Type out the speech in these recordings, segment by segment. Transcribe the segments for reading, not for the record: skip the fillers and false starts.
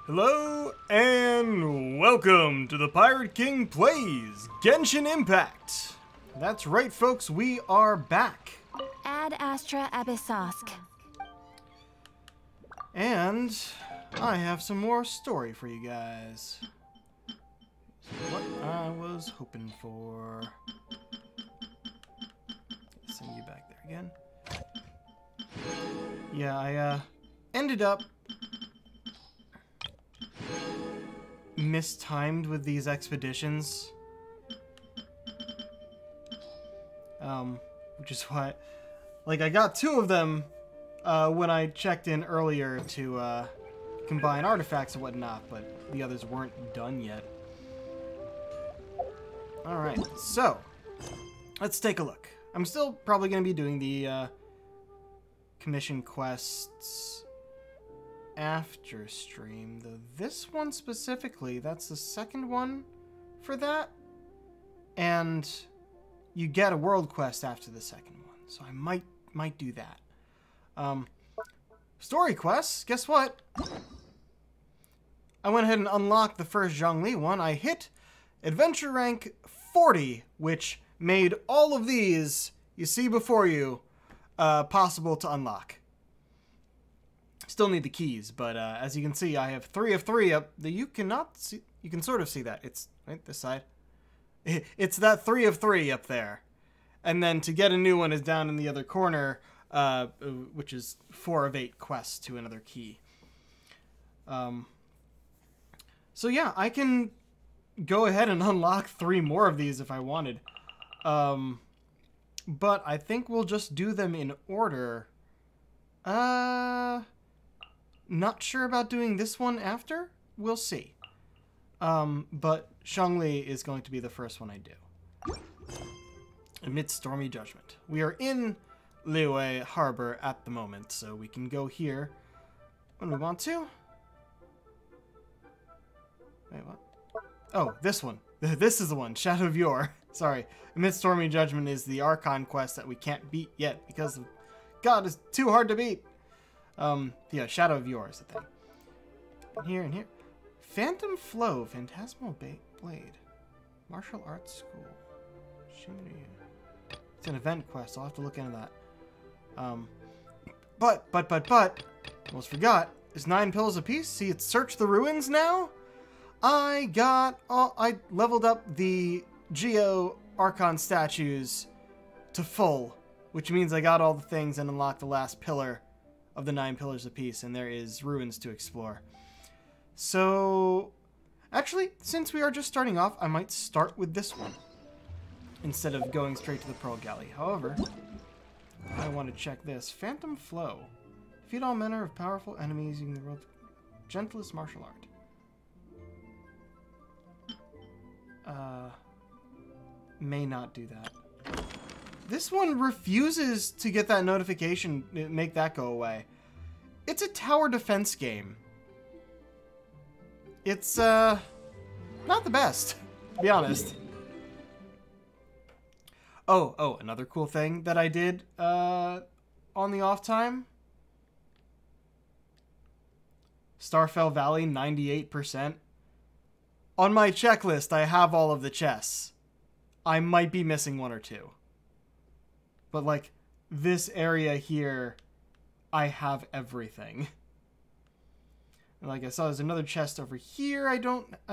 Hello and welcome to the Pirate King Plays Genshin Impact. That's right, folks, we are back. Ad Astra Abyssosque. And I have some more story for you guys. What I was hoping for. Send you back there again. Yeah, I ended up mistimed with these expeditions. Which is why, like, I got 2 of them when I checked in earlier to combine artifacts and whatnot, but the others weren't done yet. Alright, so let's take a look. I'm still probably going to be doing the commission quests after stream, though this one specifically, that's the second one for that, and you get a world quest after the second one, so I might do that. Story quests, guess what? I went ahead and unlocked the first Zhongli one. I hit adventure rank 40, which made all of these you see before you possible to unlock. Still need the keys, but as you can see, I have 3 of 3 up. You cannot see. You can sort of see that. It's right this side. It's that 3 of 3 up there, and then to get a new one is down in the other corner, which is 4 of 8 quests to another key. So yeah, I can go ahead and unlock 3 more of these if I wanted. But I think we'll just do them in order. Not sure about doing this one after. We'll see. But Zhongli is going to be the first one I do. Amid stormy judgment. We are in Liyue Harbor at the moment, so we can go here when we want to. Wait, what? Oh, this one. This is the one. Shadow of Yore. Sorry. Amid stormy judgment is the Archon quest that we can't beat yet because of God, it's too hard to beat. Yeah, Shadow of Yore is the thing. And here and here. Phantom Flow, Phantasmal Blade. Martial Arts School. Shimmery. It's an event quest, I'll have to look into that. But, almost forgot. There's 9 pills apiece. See, it's Search the Ruins now? I leveled up the Geo Archon statues to full, which means I got all the things and unlocked the last pillar of the 9 pillars apiece, and there is ruins to explore. So, actually, since we are just starting off, I might start with this one instead of going straight to the Pearl Galley. However, I want to check this. Phantom Flow. Defeat all manner of powerful enemies using the world's gentlest martial art. May not do that. This one refuses to get that notification, make that go away. It's a tower defense game. It's, not the best, to be honest. Oh, another cool thing that I did, on the off time. Starfell Valley, 98%. On my checklist, I have all of the chests. I might be missing 1 or 2. But, like, this area here, I have everything. And like I saw, there's another chest over here I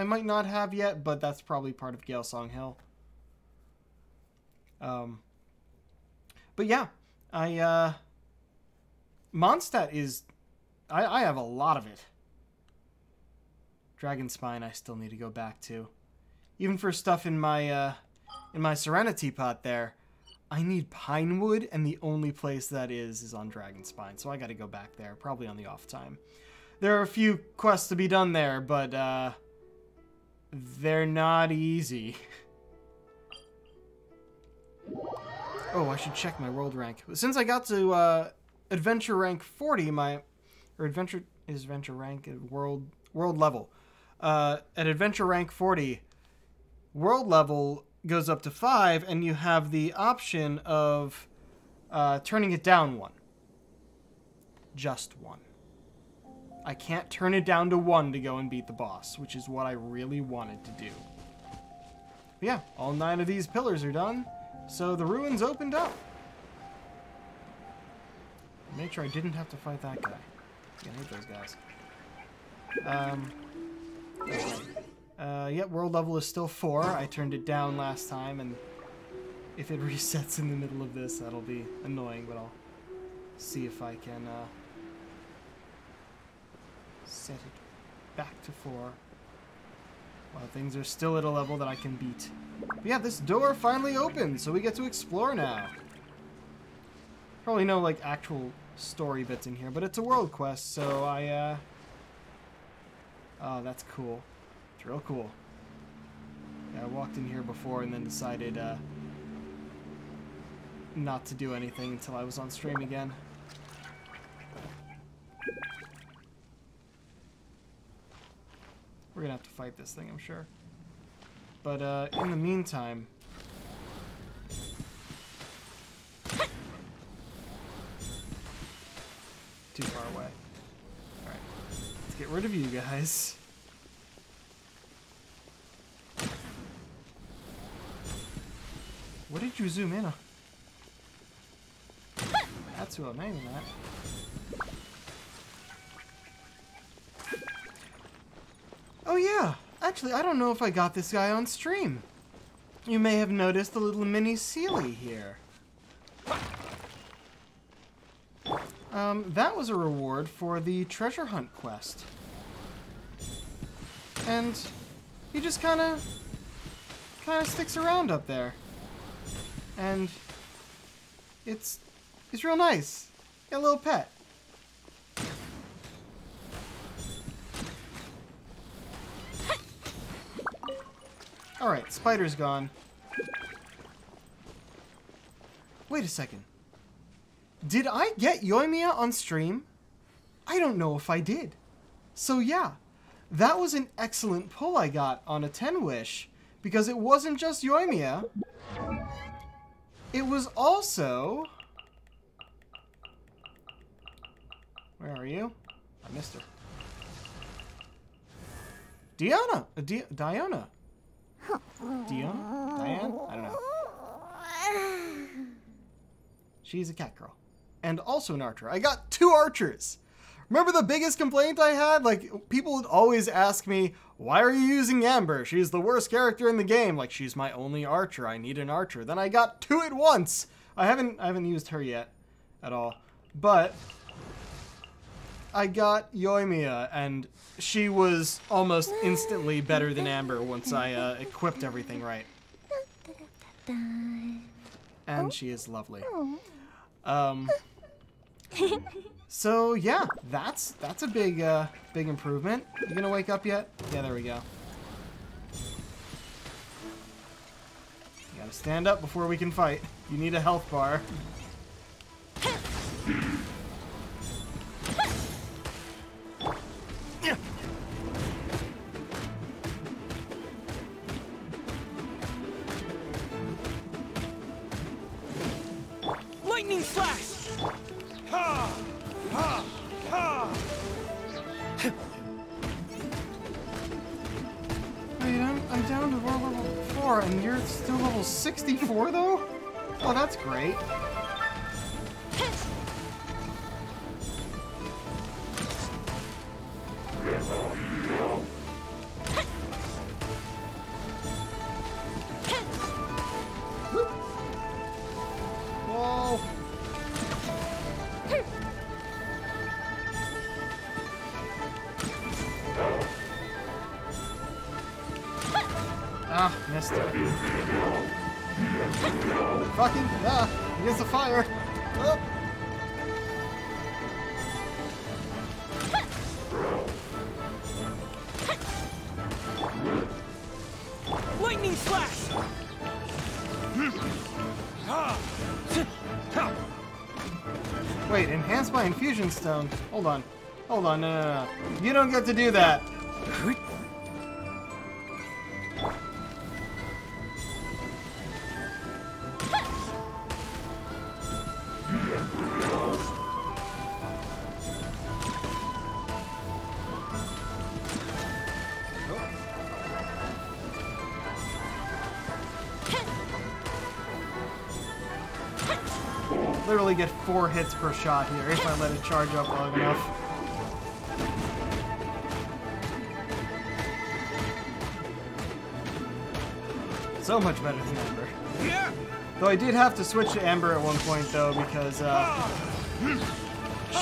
might not have yet, but that's probably part of Galesong Hill. But yeah, Mondstadt is, I have a lot of it. Dragonspine I still need to go back to. Even for stuff in my Serenity pot there, I need Pinewood, and the only place that is on Dragonspine, so I gotta go back there, probably on the off time. There are a few quests to be done there, but they're not easy. Oh, I should check my world rank. Since I got to adventure rank 40, adventure rank at world level. At adventure rank 40, world level goes up to 5, and you have the option of turning it down 1. Just 1. I can't turn it down to 1 to go and beat the boss, which is what I really wanted to do. But yeah, all 9 of these pillars are done, so the ruins opened up. Make sure I didn't have to fight that guy. I hate those guys. Yep, world level is still 4. I turned it down last time, and if it resets in the middle of this, that'll be annoying, but I'll see if I can set it back to 4 while things are still at a level that I can beat. But yeah, this door finally opened, so we get to explore now. Probably no, like, actual story bits in here, but it's a world quest, so I, oh, that's cool. It's real cool. Yeah, I walked in here before and then decided, not to do anything until I was on stream again. We're gonna have to fight this thing, I'm sure. But, in the meantime... Too far away. Alright. Let's get rid of you guys. What did you zoom in on? That's who I'm aiming at. Oh yeah! Actually, I don't know if I got this guy on stream. You may have noticed the little mini Sealy here. That was a reward for the treasure hunt quest. And he just kinda sticks around up there. And it's real nice. Got a little pet. Alright, spider's gone. Wait a second. Did I get Yoimiya on stream? I don't know if I did. So yeah, that was an excellent pull I got on a 10 wish, because it wasn't just Yoimiya. It was also... Where are you? I missed her. Diana! Diana! Diana? Diane? I don't know. She's a cat girl. And also an archer. I got 2 archers! Remember the biggest complaint I had? Like, people would always ask me, why are you using Amber? She's the worst character in the game. Like, she's my only archer. I need an archer. Then I got 2 at once! I haven't used her yet at all. But I got Yoimiya, and she was almost instantly better than Amber once I equipped everything right. And she is lovely. So yeah, that's a big big improvement. You gonna wake up yet? Yeah, there we go. You gotta stand up before we can fight. You need a health bar. Lightning slash! Ha! Ha! Ha! Wait, I'm down to world level 4, and you're still level 64 though? Oh, that's great. Whoa! Ah, missed it. Fucking, against the fire. Oh. Lightning slash! Wait, enhance my infusion stone. Hold on. Hold on, no. You don't get to do that. literally get 4 hits per shot here if I let it charge up long enough. So much better than Ember. Yeah. Though I did have to switch to Ember at one point though because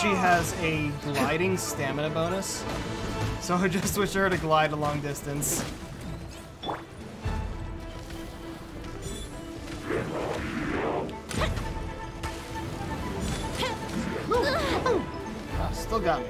she has a gliding stamina bonus. So I just switched her to glide a long distance. Ah, still got me.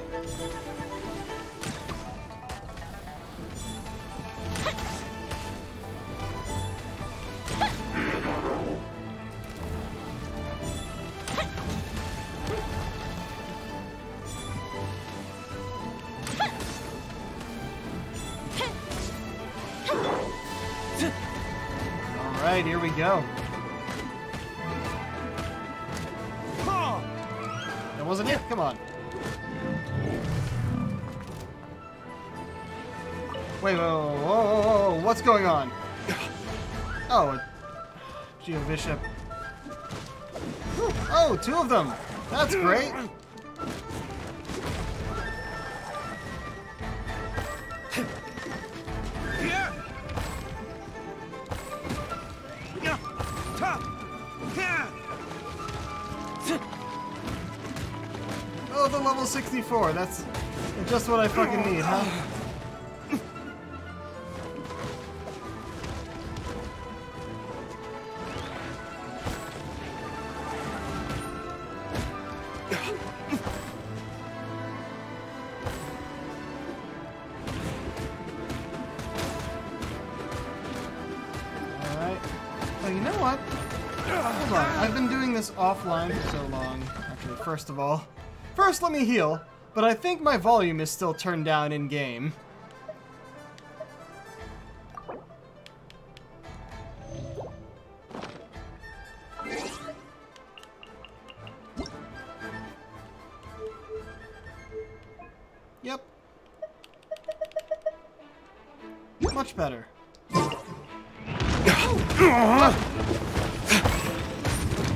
Alright, here we go. That wasn't it? Come on. Wait, whoa, what's going on? Oh, Geovishap. Oh, 2 of them. That's great. Oh, the level 64. That's just what I fucking need, huh? Alright. Oh, you know what? Hold on. I've been doing this offline for so long. Actually, first of all. First, let me heal, but I think my volume is still turned down in-game. Yep. Much better.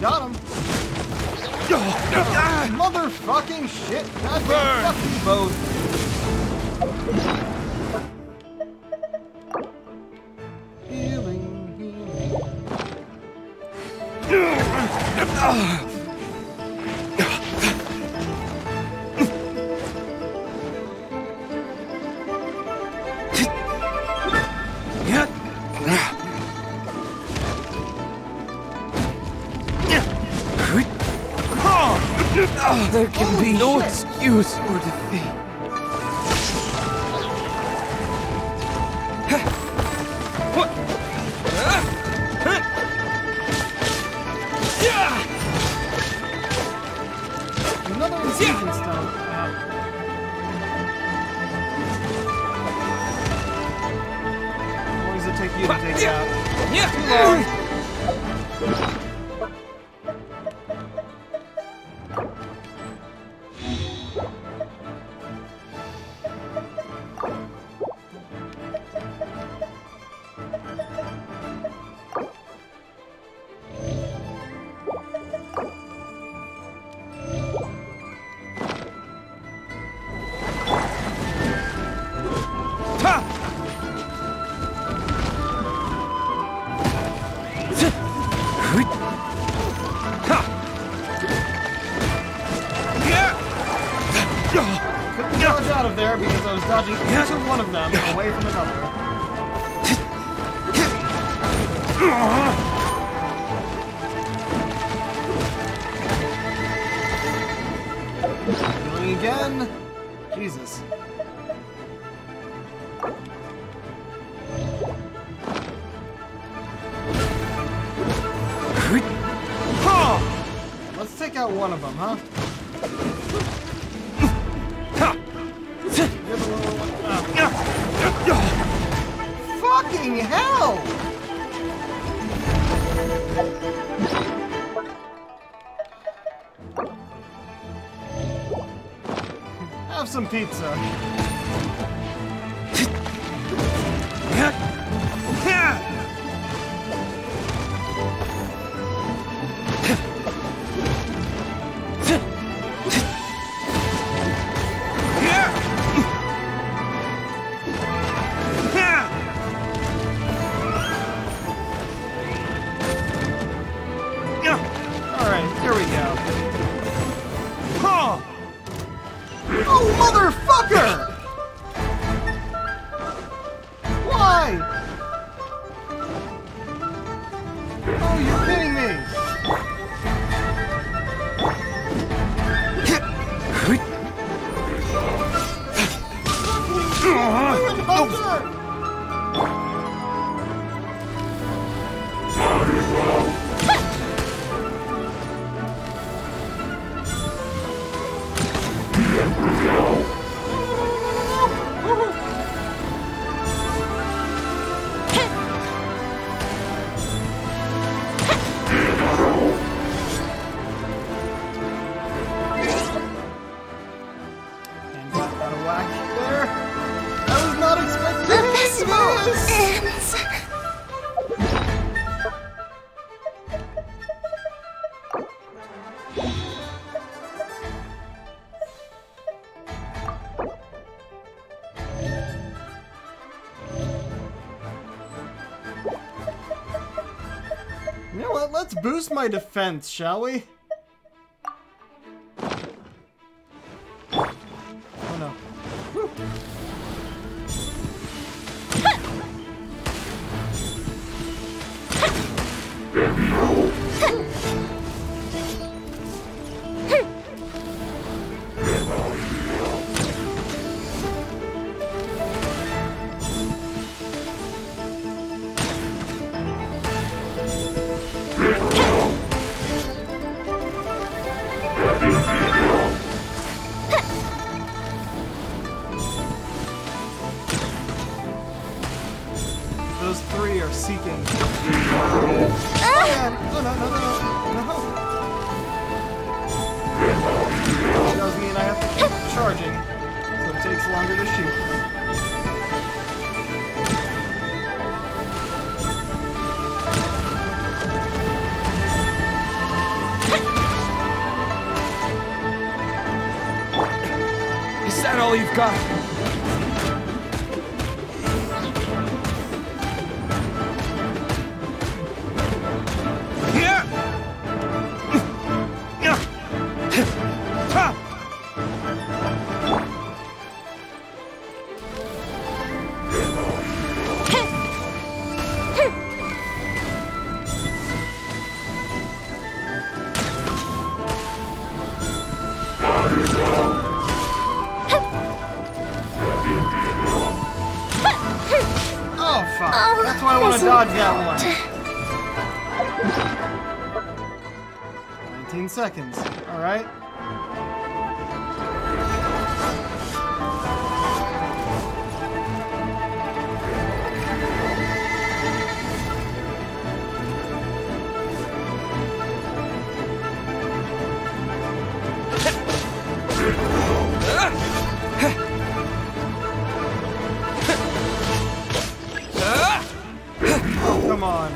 Got him. Motherfucking shit! Goddamn, fuck you both! Healing. There can be no excuse for defeat. Another infusion stone. How long does it take you to take it out? Too long. Couldn't dodge out of there because I was dodging each of one of them away from another. Healing again. Jesus. Let's take out one of them, huh? Fucking hell! Have some pizza. You know what? Let's boost my defense, shall we? Oh no. Whew. Those three are seeking. Oh, man. Oh, no, no, no, no. That does mean I have to keep charging, so it takes longer to shoot. Is that all you've got? Oh, fuck. That's why I want to dodge that one. 19 seconds. Alright. Oh, come on.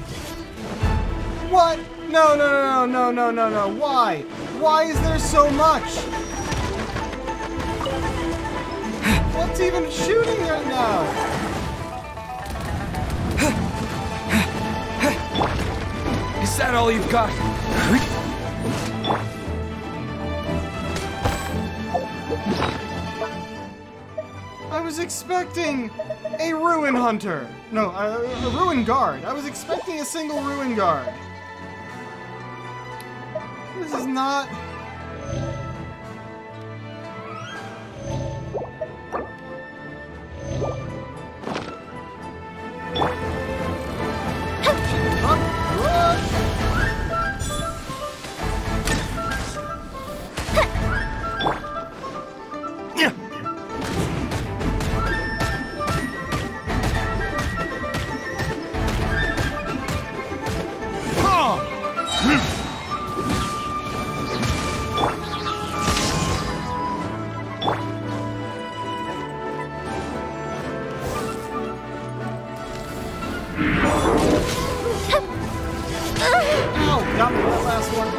What? No, no, no, no, no, no, no. Why? Why is there so much? What's even shooting right now? Is that all you've got? I was expecting a ruin hunter. No, a ruin guard. I was expecting a single ruin guard. This is not... Ow! Got me that last one.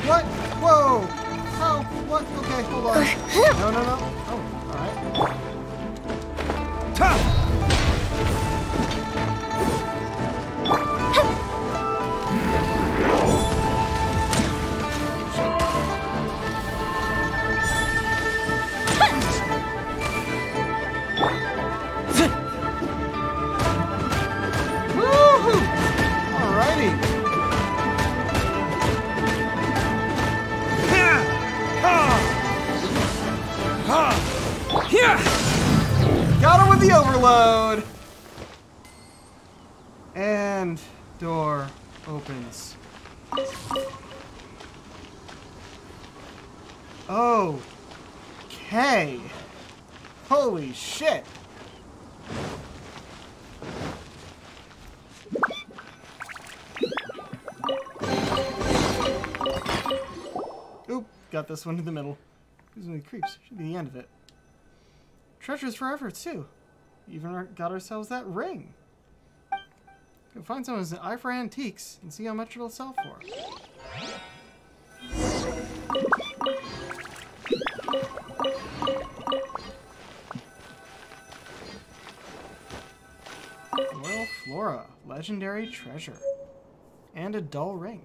What? Whoa! How? What? Okay, hold on. No, no, no. Oh, Got him with the overload! And door opens. Oh. Okay. Holy shit. Oop, got this one in the middle. Gives me the creeps. Should be the end of it. Treasures forever, too. Even got ourselves that ring. Go find someone's an eye for antiques and see how much it'll sell for. Royal Flora, legendary treasure. And a dull ring.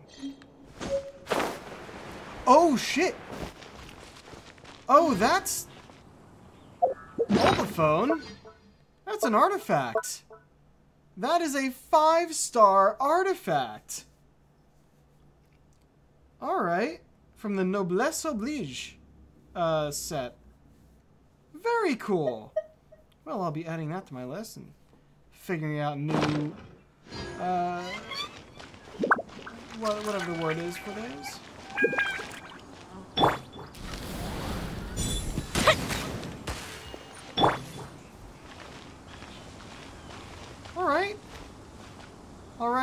Oh shit! Oh, that's Moldaphone. That's an artifact. That is a 5-star artifact. Alright. From the Noblesse Oblige set. Very cool. Well, I'll be adding that to my list and figuring out new... whatever the word is for those.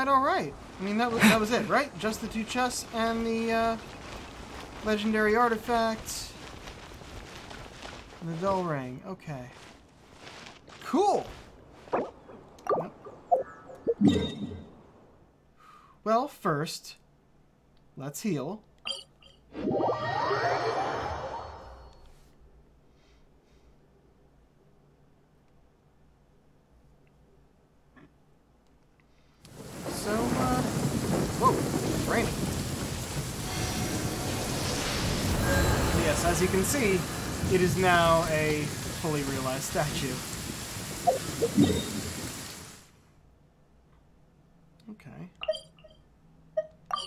Alright. I mean, that was it, right? Just the 2 chests and the legendary artifact. And the dull ring. Okay. Cool! Yep. Well, first, let's heal. As you can see, it is now a fully realized statue. Okay.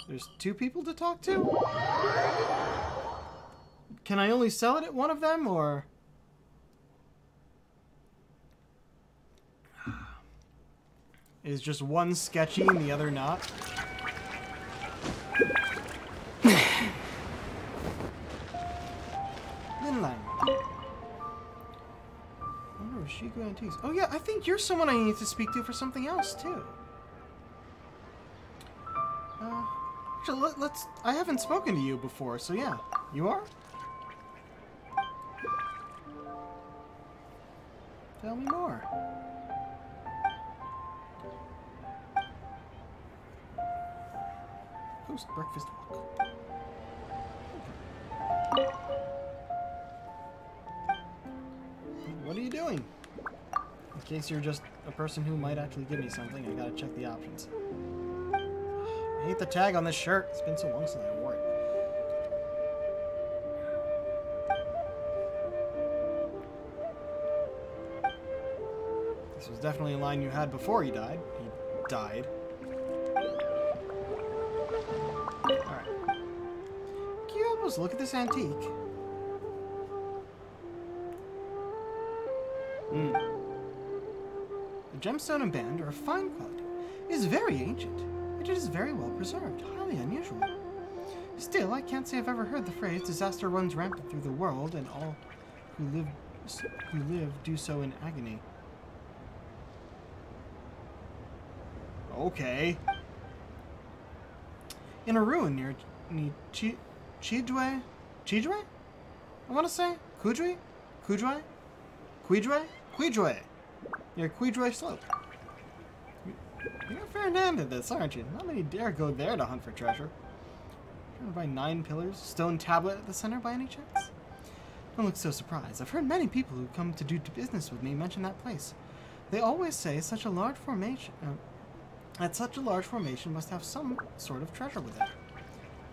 There's 2 people to talk to? Can I only sell it at one of them, or...? Is just one sketchy and the other not? Shiku Antiques. Oh yeah, I think you're someone I need to speak to for something else too. Actually, let's. I haven't spoken to you before, so yeah, you are. Tell me more. Post-breakfast walk. Okay. What are you doing? In case you're just a person who might actually give me something, I gotta check the options. I hate the tag on this shirt. It's been so long since I wore it. This was definitely a line you had before he died. He died. Alright. Can you help us look at this antique? The gemstone and band are of fine quality. It is very ancient, yet it is very well preserved, highly unusual. Still, I can't say I've ever heard the phrase "disaster runs rampant through the world, and all who live do so in agony." Okay. In a ruin near Chidwe? I want to say? Quidre? Near Quidre Slope. You're a fair hand at this, aren't you? Not many dare go there to hunt for treasure. Surrounded by 9 pillars, stone tablet at the center by any chance? Don't look so surprised. I've heard many people who come to do business with me mention that place. They always say such a large formation must have some sort of treasure within it.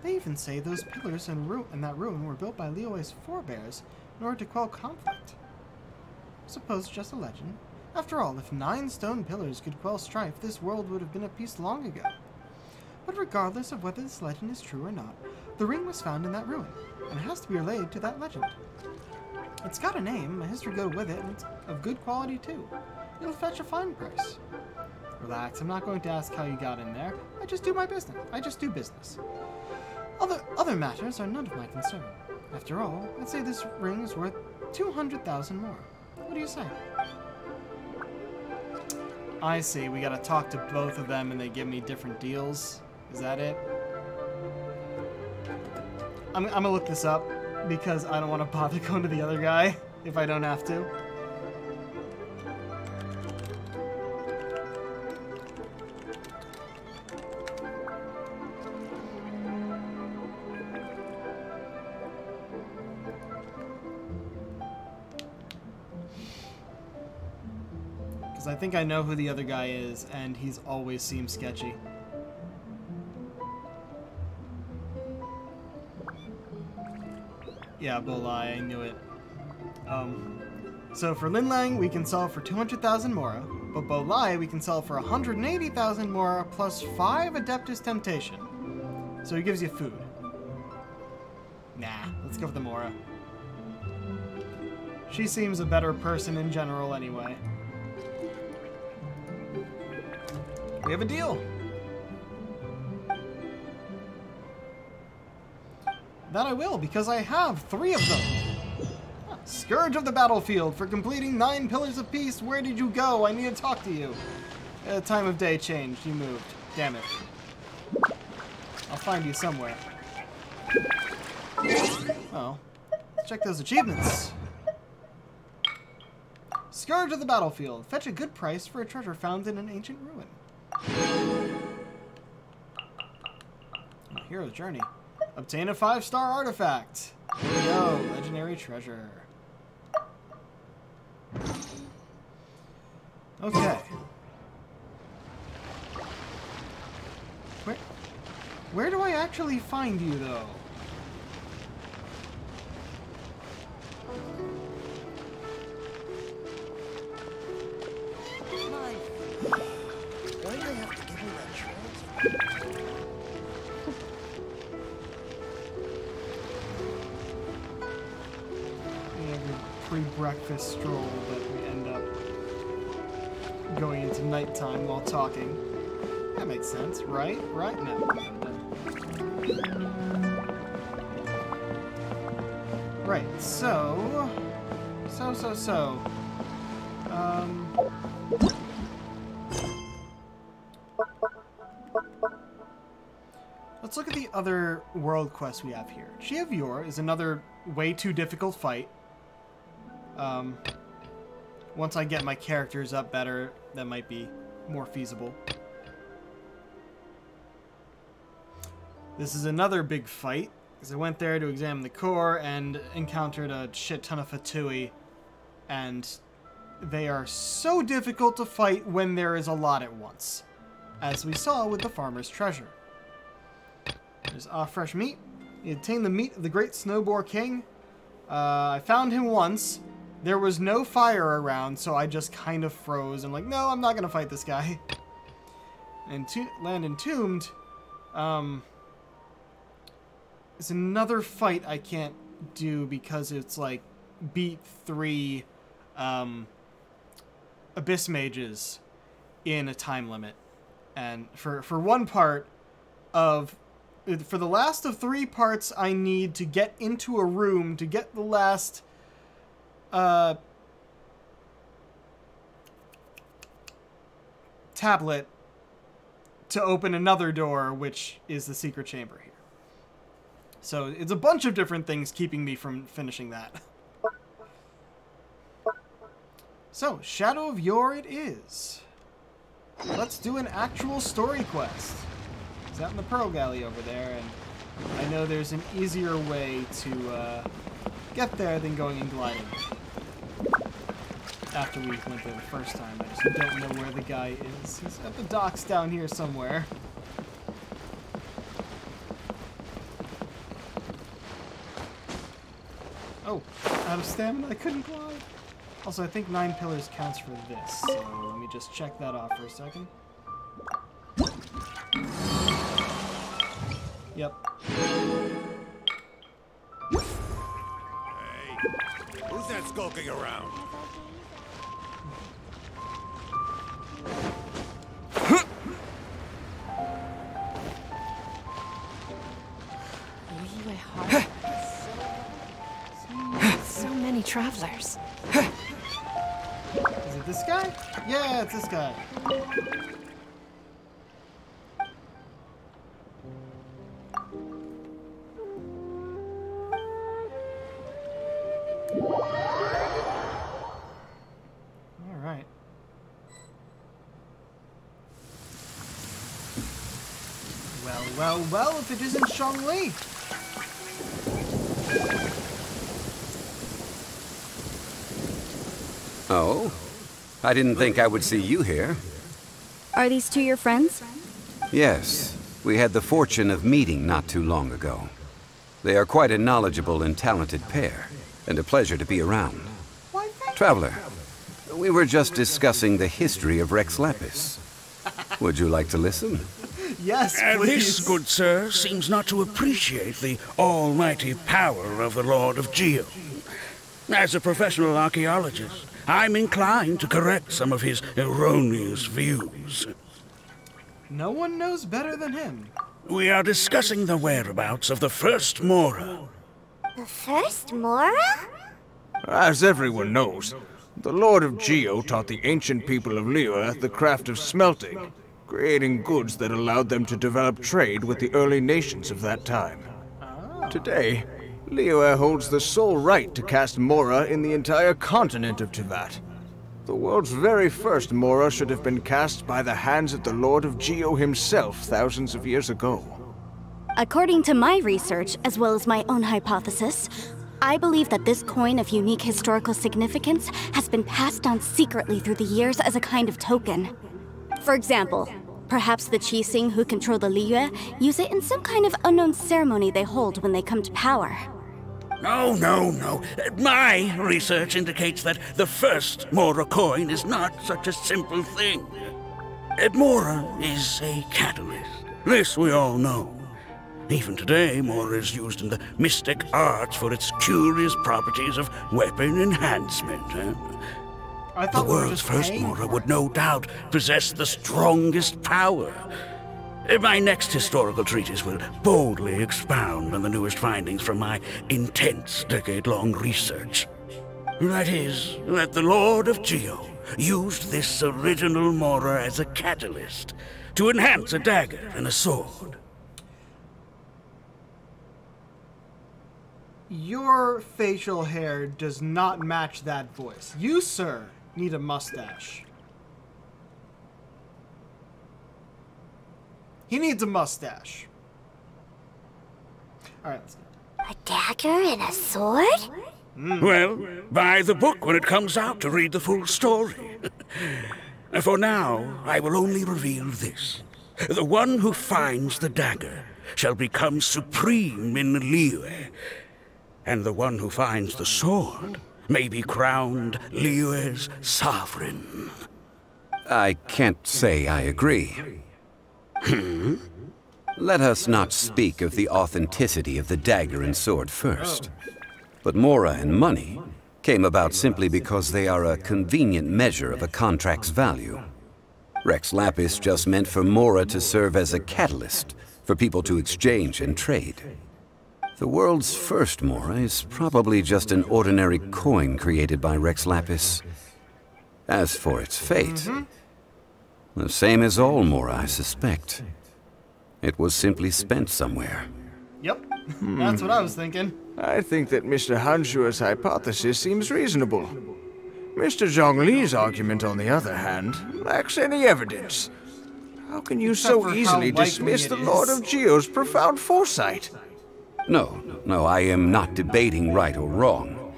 They even say those pillars and that ruin were built by Liyue's forebears in order to quell conflict. I suppose it's just a legend. After all, if 9 stone pillars could quell strife, this world would have been at peace long ago. But regardless of whether this legend is true or not, the ring was found in that ruin, and it has to be related to that legend. It's got a name, a history go with it, and it's of good quality too. It'll fetch a fine price. Relax, I'm not going to ask how you got in there. I just do my business. I just do business. Other matters are none of my concern. After all, I'd say this ring is worth 200,000 more. What do you say? I see. We gotta talk to both of them and they give me different deals. Is that it? I'm gonna look this up because I don't want to bother going to the other guy if I don't have to. I think I know who the other guy is, and he's always seemed sketchy. Yeah, Bolai, I knew it. So for Linlang, we can sell for 200,000 Mora, but Bolai we can sell for 180,000 Mora plus 5 Adeptus Temptation. So he gives you food. Nah, let's go for the Mora. She seems a better person in general anyway. We have a deal. That I will, because I have 3 of them. Scourge of the Battlefield for completing 9 Pillars of Peace. Where did you go? I need to talk to you. Time of day changed. You moved. Damn it. I'll find you somewhere. Oh. Let's check those achievements. Scourge of the Battlefield. Fetch a good price for a treasure found in an ancient ruin. Hero's Journey. Obtain a 5-star artifact. Here we go. Legendary treasure. Okay. Where do I actually find you, though? Why do I have to give you that transfer? Pre-breakfast stroll, but we end up going into nighttime while talking. That makes sense, right? Right? No. Right, so... Let's look at the other world quests we have here. Chi of Yore is another way too difficult fight. Once I get my characters up better, that might be more feasible. This is another big fight, because I went there to examine the core and encountered a shit ton of Fatui, and they are so difficult to fight when there is a lot at once, as we saw with the Farmer's Treasure. There's fresh meat. You obtain the meat of the great Snowboar King. I found him once. There was no fire around, so I just kind of froze. I'm like, no, I'm not going to fight this guy. And Land Entombed, it's another fight I can't do because it's like beat 3 Abyss Mages in a time limit. And for one part of... For the last of 3 parts, I need to get into a room to get the last... tablet to open another door, which is the secret chamber here. So it's a bunch of different things keeping me from finishing that. So, Shadow of Yore it is. Let's do an actual story quest. It's out in the Pearl Galley over there, and I know there's an easier way to get there than going and gliding. After we went there the first time, I just don't know where the guy is. He's got the docks down here somewhere. Oh, out of stamina, I couldn't glide. Also, I think 9 pillars counts for this, so let me just check that off for a second. Yep. Hey, who's that skulking around? Liyue Harbor. So many travelers. Is it this guy? Yeah, it's this guy. All right. Well, if it isn't Zhongli. Oh? I didn't think I would see you here. Are these two your friends? Yes. We had the fortune of meeting not too long ago. They are quite a knowledgeable and talented pair, and a pleasure to be around. Traveler, we were just discussing the history of Rex Lapis. Would you like to listen? Yes, please. This, good sir, seems not to appreciate the almighty power of the Lord of Geo. As a professional archaeologist, I'm inclined to correct some of his erroneous views. No one knows better than him. We are discussing the whereabouts of the first Mora. The first Mora? As everyone knows, the Lord of Geo taught the ancient people of Liyue the craft of smelting, creating goods that allowed them to develop trade with the early nations of that time. Today, Liyue holds the sole right to cast Mora in the entire continent of Teyvat. The world's very first Mora should have been cast by the hands of the Lord of Geo himself thousands of years ago. According to my research, as well as my own hypothesis, I believe that this coin of unique historical significance has been passed down secretly through the years as a kind of token. For example, perhaps the Qixing who control the Liyue use it in some kind of unknown ceremony they hold when they come to power. No. My research indicates that the first Mora coin is not such a simple thing. Mora is a catalyst. This we all know. Even today, Mora is used in the mystic arts for its curious properties of weapon enhancement. I The thought we were world's just first paying Mora for would it. no doubt possess the strongest power. My next historical treatise will boldly expound on the newest findings from my intense decade-long research. That is, that the Lord of Geo used this original Mora as a catalyst to enhance a dagger and a sword. Your facial hair does not match that voice. You, sir, need a mustache. He needs a mustache. Alright, let's go. A dagger and a sword? Well, buy the book when it comes out to read the full story. For now, I will only reveal this. The one who finds the dagger shall become supreme in Liyue, and the one who finds the sword may be crowned Liyue's sovereign. I can't say I agree. Let us not speak of the authenticity of the dagger and sword first. But Mora and money came about simply because they are a convenient measure of a contract's value. Rex Lapis just meant for Mora to serve as a catalyst for people to exchange and trade. The world's first Mora is probably just an ordinary coin created by Rex Lapis. As for its fate, the same as all Mora, I suspect. It was simply spent somewhere. Yep, that's what I was thinking. I think that Mr. Hanshua's hypothesis seems reasonable. Mr. Zhongli's argument, on the other hand, lacks any evidence. How can you Except for so how easily likely dismiss it the is. Lord of Geo's profound foresight? No, I am not debating right or wrong.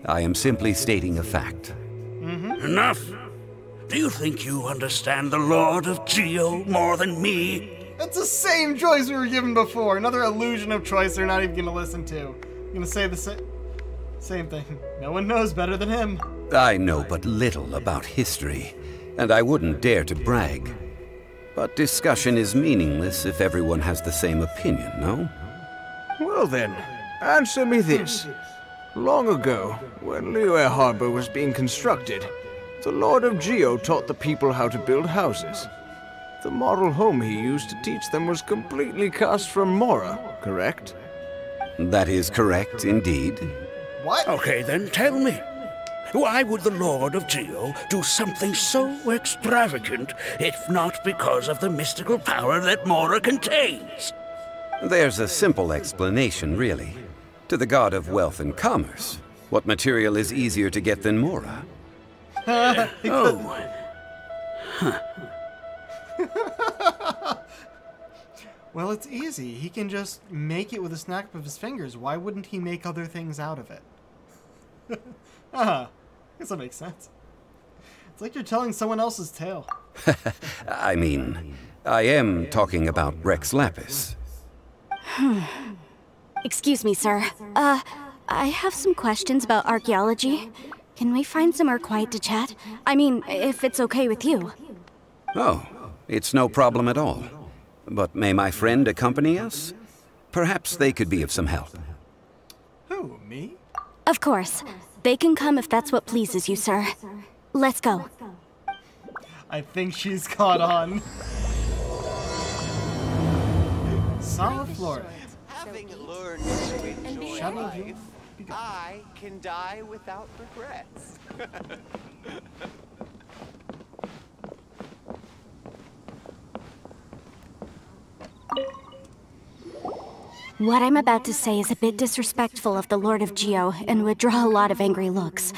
I am simply stating a fact. Enough! Do you think you understand the Lord of Geo more than me? That's the same choice we were given before. Another illusion of choice they're not even going to listen to. I'm going to say the same thing. No one knows better than him. I know but little about history, and I wouldn't dare to brag. But discussion is meaningless if everyone has the same opinion, no? Well then, answer me this. Long ago, when Liyue Harbor was being constructed, the Lord of Geo taught the people how to build houses. The model home he used to teach them was completely cast from Mora, correct? That is correct, indeed. What? Okay, then tell me. Why would the Lord of Geo do something so extravagant, if not because of the mystical power that Mora contains? There's a simple explanation, really. To the god of wealth and commerce, what material is easier to get than Mora? Oh. Well, it's easy. He can just make it with a snap of his fingers. Why wouldn't he make other things out of it? I guess that makes sense. It's like you're telling someone else's tale. I mean, I am talking about Rex Lapis. Excuse me, sir. I have some questions about archaeology. Can we find somewhere quiet to chat? I mean, if it's okay with you. Oh, it's no problem at all. But may my friend accompany us? Perhaps they could be of some help. Who, me? Of course. They can come if that's what pleases you, sir. Let's go. I think she's caught on. Sala Flores. Having learned to enjoy Shadow of life, Your- I can die without regrets. What I'm about to say is a bit disrespectful of the Lord of Geo and would draw a lot of angry looks.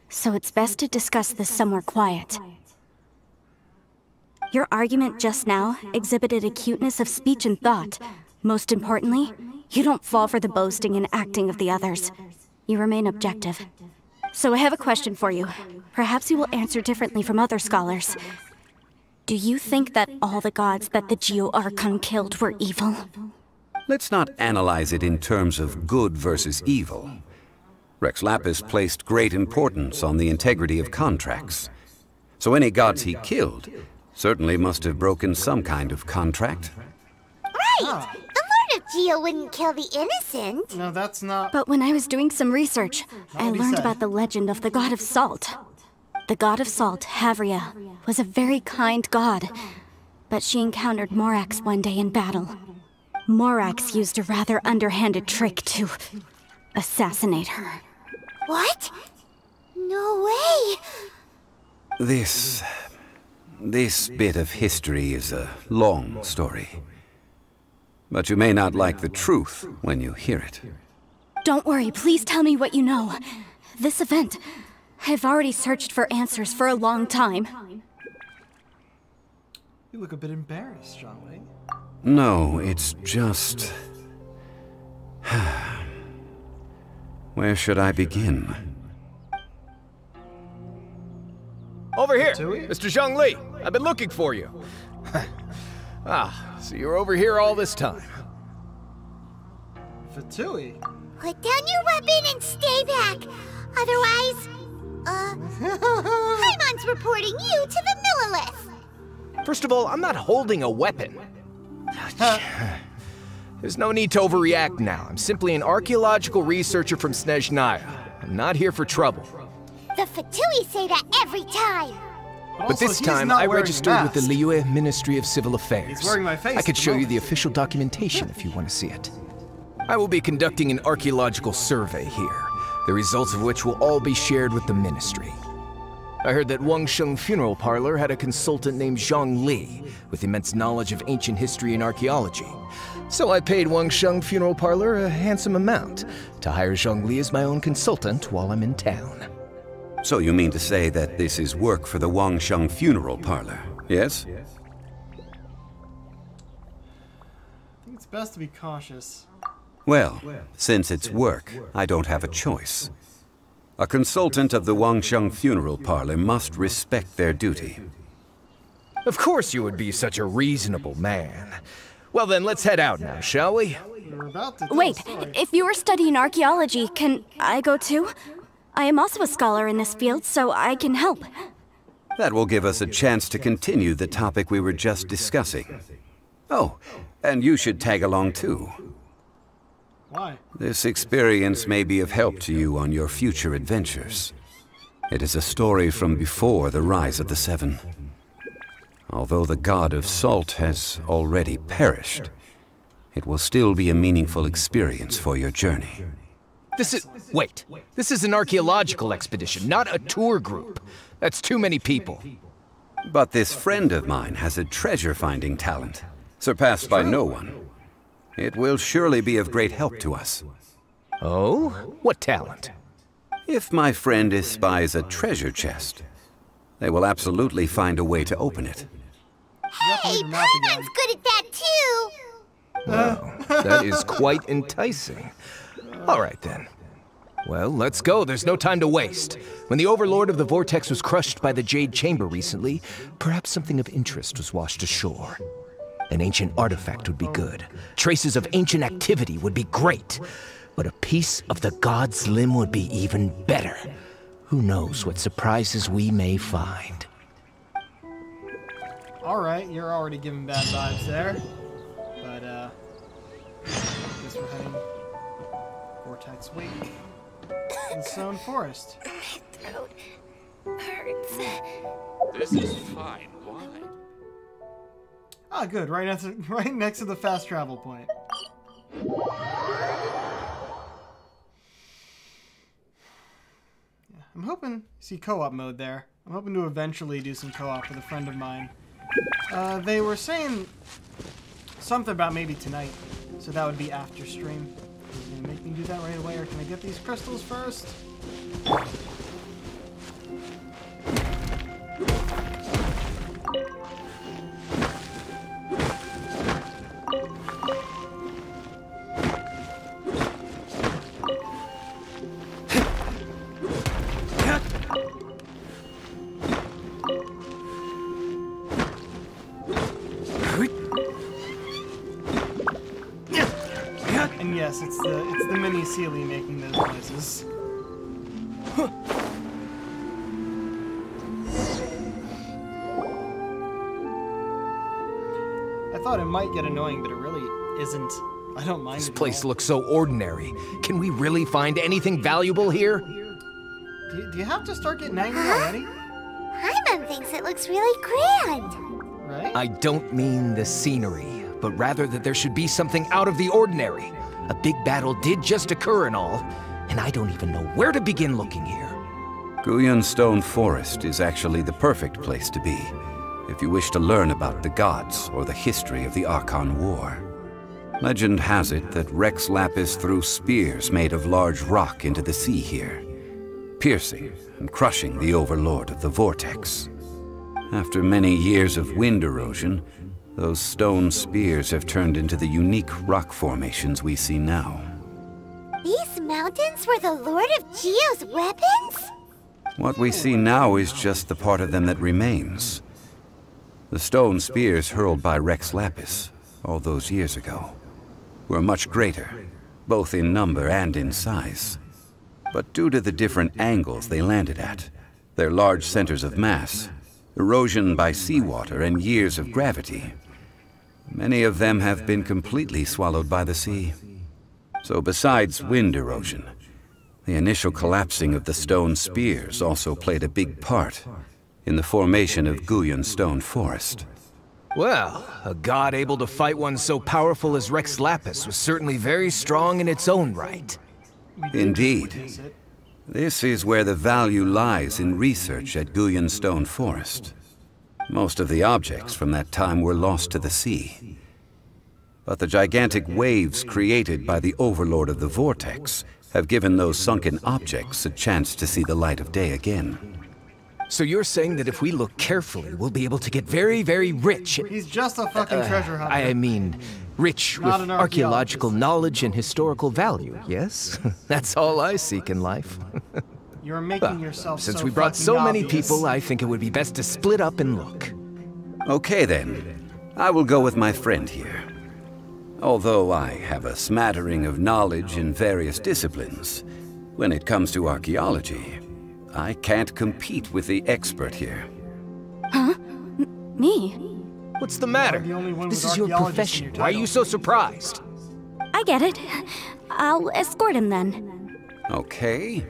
So it's best to discuss this somewhere quiet. Your argument just now exhibited acuteness of speech and thought. Most importantly, you don't fall for the boasting and acting of the others. You remain objective. So I have a question for you. Perhaps you will answer differently from other scholars. Do you think that all the gods that the Geo Archon killed were evil? Let's not analyze it in terms of good versus evil. Rex Lapis placed great importance on the integrity of contracts. So any gods he killed certainly must have broken some kind of contract. Right! The Lord of Geo wouldn't kill the innocent. No, that's not... But when I was doing some research, I what he learned said. about the legend of the god of salt. The god of salt, Havria, was a very kind god. But she encountered Morax one day in battle. Morax used a rather underhanded trick to assassinate her. What? No way! This bit of history is a long story. But you may not like the truth when you hear it. Don't worry, please tell me what you know. This event, I've already searched for answers for a long time. You look a bit embarrassed, Zhongli. No, it's just... Where should I begin? Over here! Tui? Mr. Zhongli! I've been looking for you. So you're over here all this time. Fatui? Put down your weapon and stay back. Otherwise, Paimon's reporting you to the Millilith. First of all, I'm not holding a weapon. There's no need to overreact now. I'm simply an archaeological researcher from Snezhnaya. I'm not here for trouble. The Fatui say that every time. But also, this he's time, not I wearing a registered with the mask. Liyue Ministry of Civil Affairs. He's wearing my face I at could the show you moment. the official documentation if you want to see it. I will be conducting an archaeological survey here, the results of which will all be shared with the Ministry. I heard that Wangsheng Funeral Parlor had a consultant named Zhang Li, with immense knowledge of ancient history and archaeology. So I paid Wangsheng Funeral Parlor a handsome amount to hire Zhang Li as my own consultant while I'm in town. So you mean to say that this is work for the Wangsheng Funeral Parlor, yes? I think it's best to be cautious. Well, since it's work, I don't have a choice. A consultant of the Wangsheng Funeral Parlor must respect their duty. Of course you would be such a reasonable man. Well then, let's head out now, shall we? We're about to tell Wait, a story. if you are studying archaeology, can I go too? I am also a scholar in this field, so I can help. That will give us a chance to continue the topic we were just discussing. Oh, and you should tag along too. Why? This experience may be of help to you on your future adventures. It is a story from before the rise of the Seven. Although the god of salt has already perished, it will still be a meaningful experience for your journey. Wait. This is an archaeological expedition, not a tour group. That's too many people. But this friend of mine has a treasure-finding talent, surpassed by no one. It will surely be of great help to us. Oh? What talent? If my friend espies a treasure chest, they will absolutely find a way to open it. Hey, Paimon's good at that too! Wow, that is quite enticing. All right then. Well, let's go. There's no time to waste. When the Overlord of the Vortex was crushed by the Jade Chamber recently, perhaps something of interest was washed ashore. An ancient artifact would be good. Traces of ancient activity would be great. But a piece of the god's limb would be even better. Who knows what surprises we may find. Alright, you're already giving bad vibes there. But, I guess we're heading Vortex Week in Stone Forest. My throat hurts. This is fine wine. Ah, good. Right next to the fast travel point. Yeah, I'm hoping... See co-op mode there. I'm hoping to eventually do some co-op with a friend of mine. They were saying something about maybe tonight, so that would be after stream. Are you gonna make me do that right away, or can I get these crystals first? And yes, it's the mini Sealy making those noises. I thought it might get annoying, but it really isn't. I don't mind. This place looks so ordinary. Can we really find anything valuable here? Do you have to start getting angry already? Paimon thinks it looks really grand. Right? I don't mean the scenery, but rather that there should be something out of the ordinary. A big battle did just occur and all, and I don't even know where to begin looking here. Guyan Stone Forest is actually the perfect place to be, if you wish to learn about the gods or the history of the Archon War. Legend has it that Rex Lapis threw spears made of large rock into the sea here, piercing and crushing the Overlord of the Vortex. After many years of wind erosion, those stone spears have turned into the unique rock formations we see now. These mountains were the Lord of Geo's weapons? What we see now is just the part of them that remains. The stone spears hurled by Rex Lapis all those years ago were much greater, both in number and in size. But due to the different angles they landed at, their large centers of mass, erosion by seawater, and years of gravity, many of them have been completely swallowed by the sea. So besides wind erosion, the initial collapsing of the stone spears also played a big part in the formation of Guyan Stone Forest. Well, a god able to fight one so powerful as Rex Lapis was certainly very strong in its own right. Indeed. This is where the value lies in research at Guyan Stone Forest. Most of the objects from that time were lost to the sea. But the gigantic waves created by the Overlord of the Vortex have given those sunken objects a chance to see the light of day again. So you're saying that if we look carefully, we'll be able to get very, very rich? He's just a fucking treasure hunter. I mean, rich Not with an archaeological knowledge and historical value, yes? That's all I seek in life. You're making yourself Since so we brought fucking so many obvious. people, I think it would be best to split up and look. Okay then, I will go with my friend here. Although I have a smattering of knowledge in various disciplines, when it comes to archaeology, I can't compete with the expert here. Huh? Me? What's the matter? You're the only one This with is your archaeologist in profession. your Why are title. you so surprised? I get it. I'll escort him then. Okay.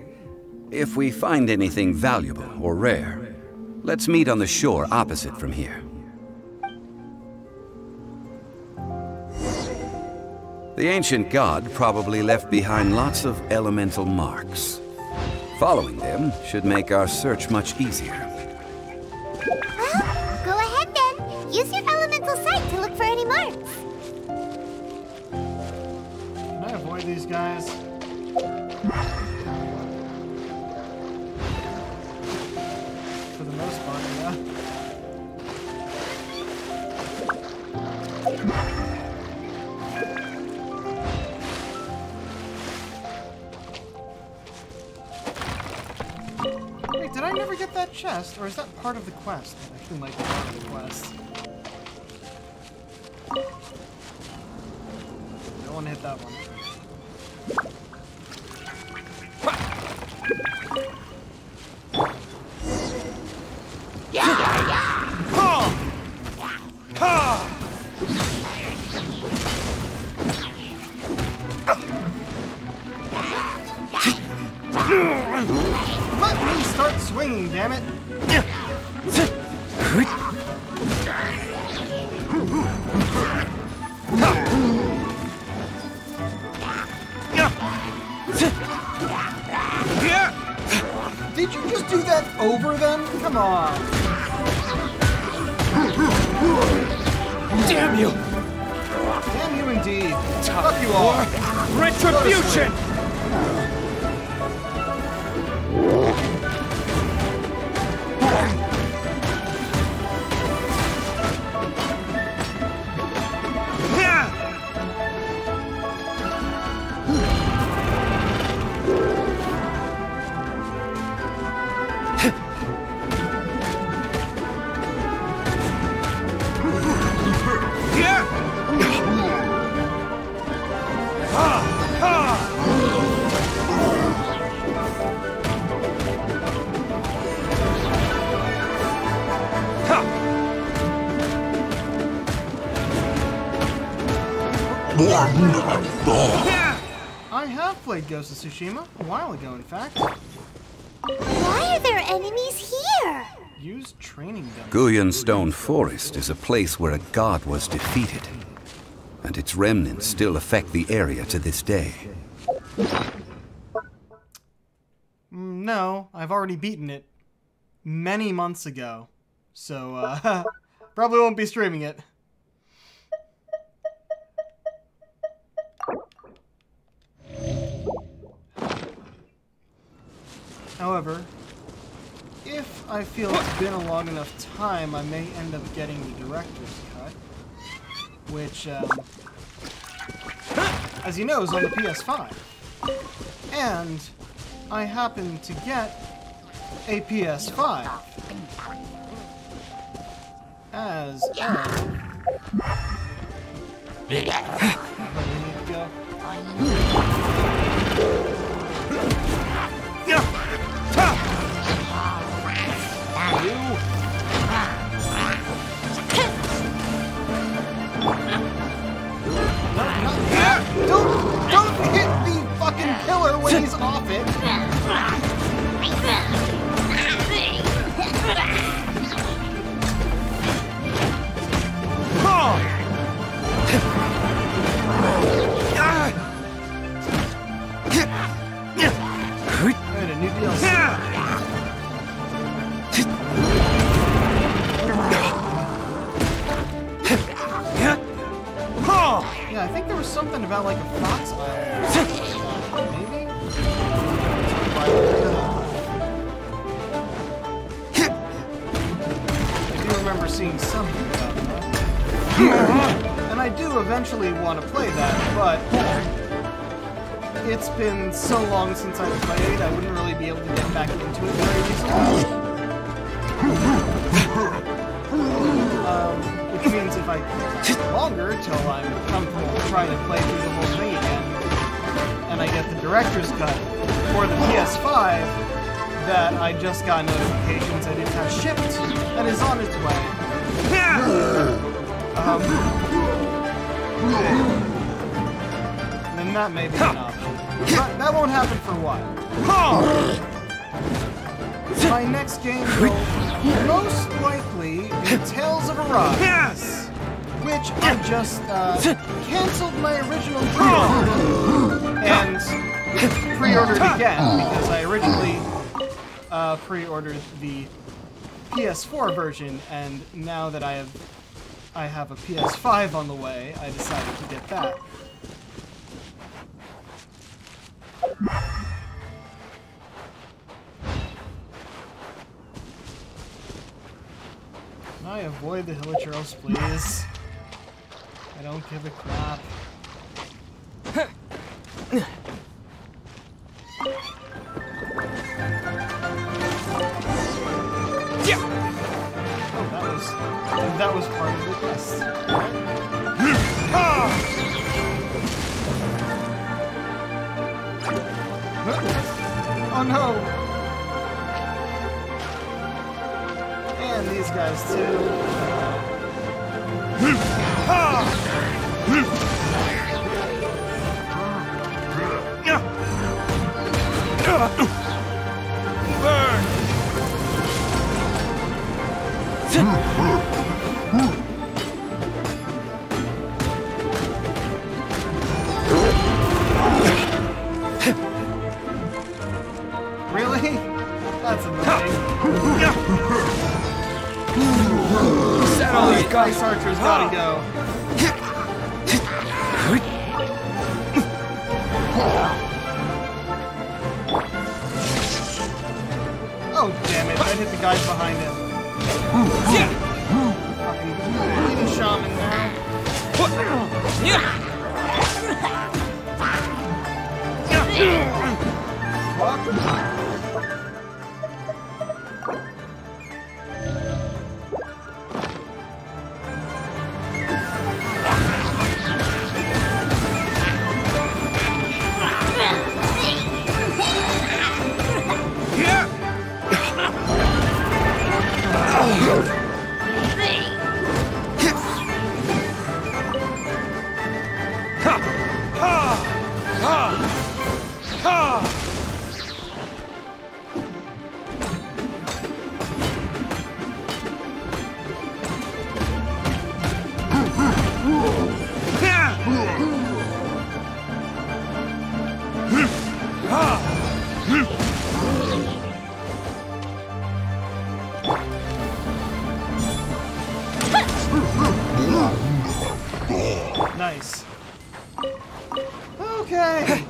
If we find anything valuable or rare, let's meet on the shore opposite from here. The ancient god probably left behind lots of elemental marks. Following them should make our search much easier. Well, go ahead then. Use your elemental sight to look for any marks. Can I avoid these guys? For the most part, yeah. Wait, did I never get that chest? Or is that part of the quest? That actually might be part of the quest. Don't want to hit that one. Let me start swinging, damn it! Did you just do that over them? Come on! Damn you! Damn you indeed! Fuck you all! Retribution! I have played Ghost of Tsushima, a while ago in fact. Why are there enemies here? Use training gun. Guyan Stone Forest is a place where a god was defeated, and its remnants still affect the area to this day. No, I've already beaten it many months ago, so probably won't be streaming it. However, if I feel it's been a long enough time, I may end up getting the director's cut, which, as you know, is on the PS5. And I happen to get a PS5 as where do we need to go? Don't hit the fucking pillar when he's off it. Alright, a new DLC. Yeah, I think there was something about like a fox island. Maybe? I do remember seeing something about that. And I do eventually want to play that, but it's been so long since I've played, I wouldn't really be able to get back into it very easily. Which means if I take longer till I'm comfortable trying to play through the whole thing again, and I get the director's cut for the PS5 that I just got notifications that it has shipped and is on its way. And then And that may be enough. But that won't happen for a while. My next game will most likely be Tales of Arise. Yes! Which I just canceled my original pre-order. And pre-ordered again because I originally pre-ordered the PS4 version, and now that I have a PS5 on the way, I decided to get that. Can I avoid the Hilichurls, please? I don't give a crap. Oh, that was part of the quest. Oh no! And these guys too. Burn! Really? That's annoying. Settle these guys. Ice Archer's gotta go. Oh, damn it. I hit the guys behind him. Fucking need a shaman now. Nice. Okay.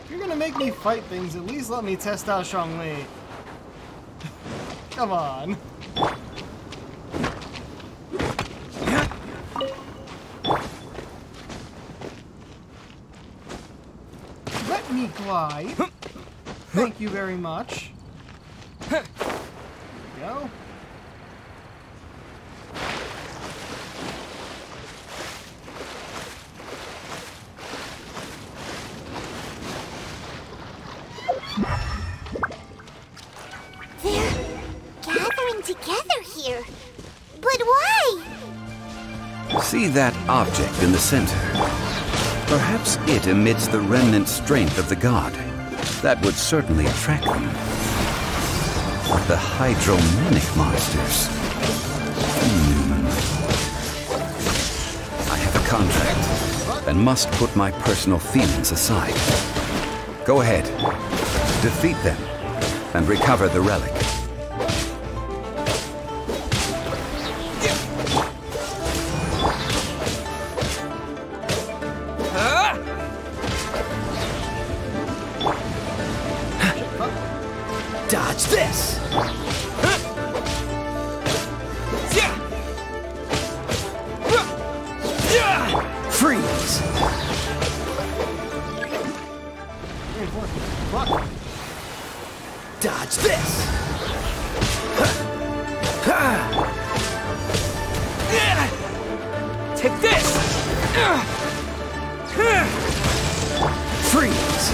If you're gonna make me fight things, at least let me test out Zhongli. Come on. Let me glide. Thank you very much. There we go. Together here. But why? See that object in the center? Perhaps it emits the remnant strength of the god. That would certainly attract them. The hydromanic monsters. I have a contract and must put my personal feelings aside. Go ahead. Defeat them and recover the relic. Dodge this! Freeze! Dodge this! Take this! Freeze!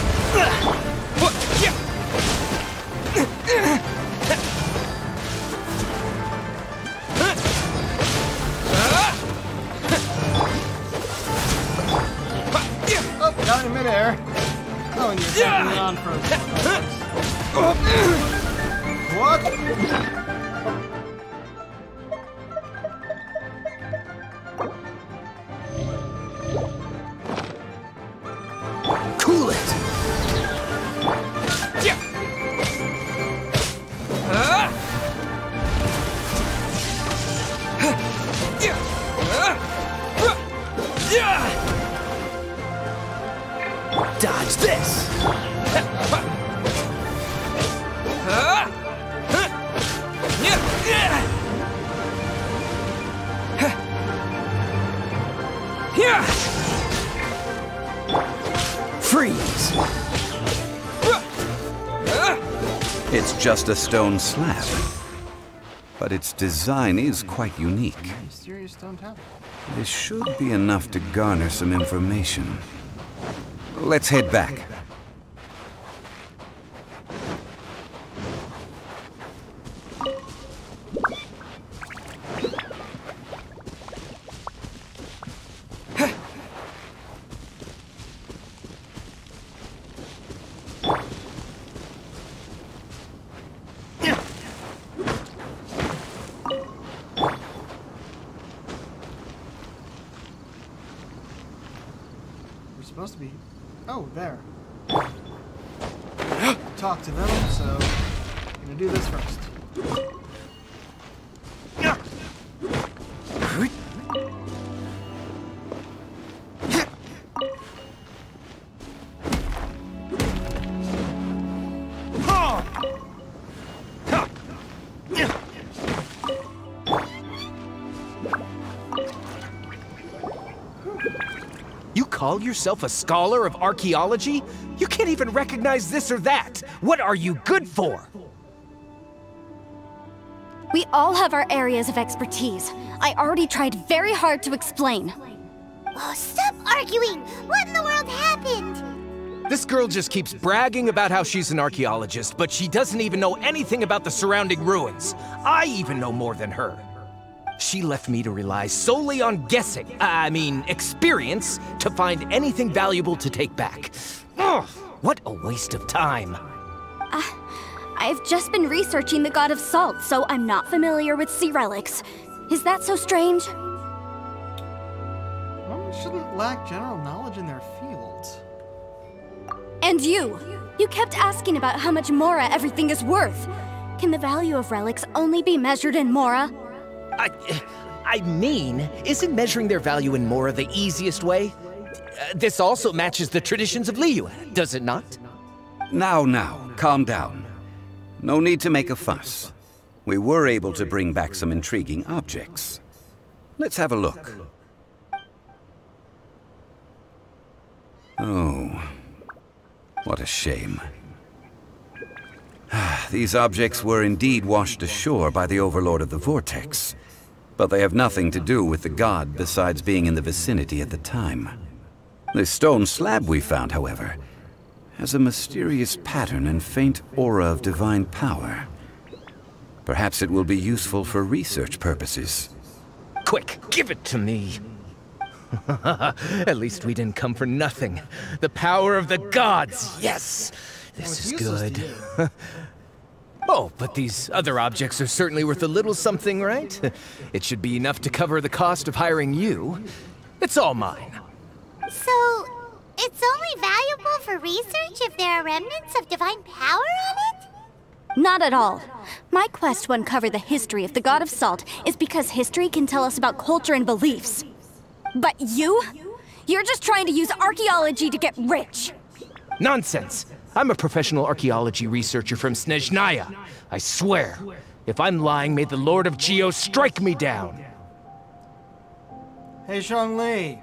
What? Cool it! Yeah. Dodge this! Freeze! It's just a stone slab, but its design is quite unique. Mysterious stone tablet. This should be enough to garner some information. Let's head back. Supposed to be. Oh, there. Talk to them, so I'm gonna do this first. Call yourself a scholar of archaeology? You can't even recognize this or that. What are you good for? We all have our areas of expertise. I already tried very hard to explain. Oh, stop arguing! What in the world happened? This girl just keeps bragging about how she's an archaeologist, but she doesn't even know anything about the surrounding ruins. I even know more than her. She left me to rely solely on guessing, experience, to find anything valuable to take back. Ugh, what a waste of time. I've just been researching the God of Salt, so I'm not familiar with sea relics. Is that so strange? One shouldn't lack general knowledge in their fields. And you kept asking about how much Mora everything is worth. Can the value of relics only be measured in Mora? Isn't measuring their value in Mora the easiest way? This also matches the traditions of Liyue, does it not? Now, calm down. No need to make a fuss. We were able to bring back some intriguing objects. Let's have a look. Oh, what a shame. These objects were indeed washed ashore by the Overlord of the Vortex. But they have nothing to do with the god besides being in the vicinity at the time. The stone slab we found, however, has a mysterious pattern and faint aura of divine power. Perhaps it will be useful for research purposes. Quick, give it to me. At least we didn't come for nothing. The power of the gods, yes! This is good. Oh, but these other objects are certainly worth a little something, right? It should be enough to cover the cost of hiring you. It's all mine. So, it's only valuable for research if there are remnants of divine power on it? Not at all. My quest to uncover the history of the God of Salt is because history can tell us about culture and beliefs. But you're just trying to use archaeology to get rich. Nonsense! I'm a professional archaeology researcher from Snezhnaya. I swear, if I'm lying, may the Lord of Geo strike me down. Hey, Zhongli.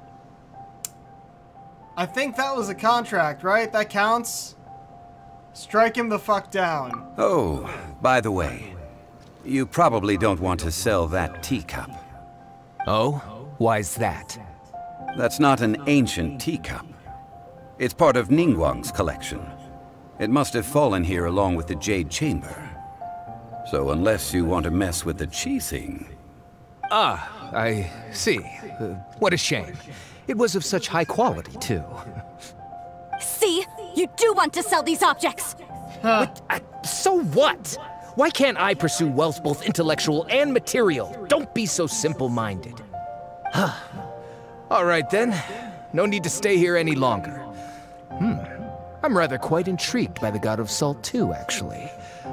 I think that was a contract, right? That counts? Strike him the fuck down. Oh, by the way, you probably don't want to sell that teacup. Oh? Why's that? That's not an ancient teacup. It's part of Ningguang's collection. It must have fallen here along with the Jade Chamber. So unless you want to mess with the Qixing... Ah, I see. What a shame. It was of such high quality, too. See? You do want to sell these objects! Huh. So what? Why can't I pursue wealth both intellectual and material? Don't be so simple-minded. All right then. No need to stay here any longer. I'm rather quite intrigued by the God of Salt too, actually.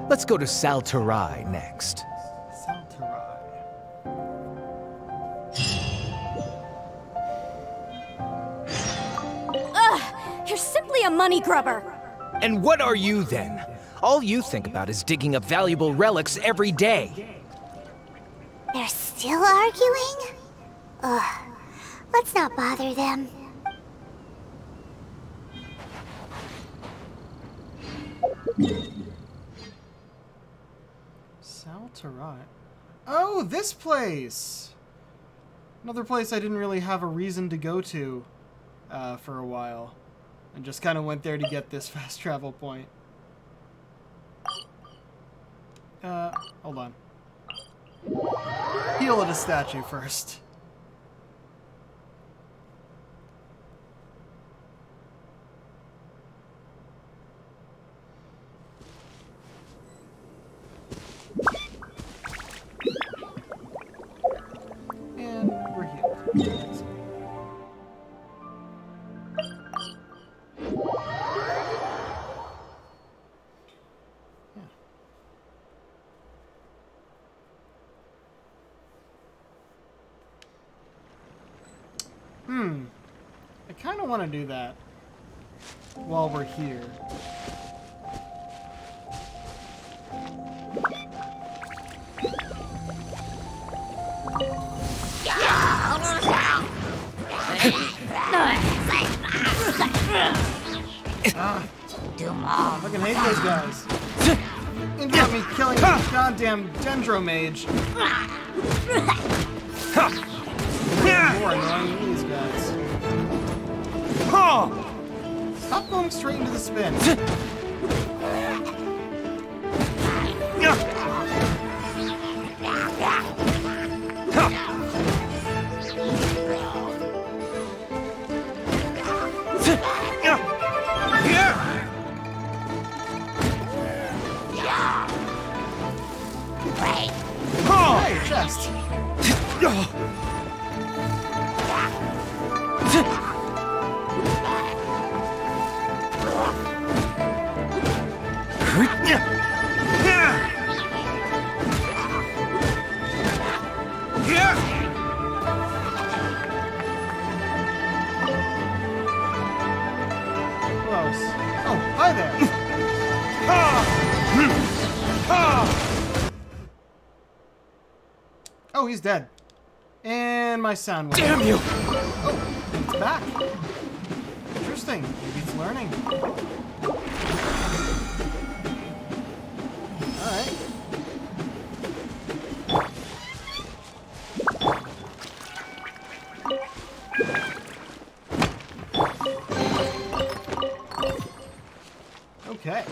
Let's go to Sal Tarai next. Sal Tarai. Ugh! You're simply a money grubber! And what are you then? All you think about is digging up valuable relics every day. They're still arguing? Ugh. Let's not bother them. Sal Tarai. Oh, this place! Another place I didn't really have a reason to go to for a while. And just kind of went there to get this fast travel point. Hold on. Heal at a statue first. And we're healed. I kind of want to do that while we're here. I fucking hate those guys. And got me killing a goddamn Dendromage. More annoying than these guys. Stop going straight into the spin. Hey, chest. Close. Oh, hi there. Oh, he's dead. And my sound went. Damn you! Oh, it's back. Interesting. Maybe it's learning. Alright. Okay.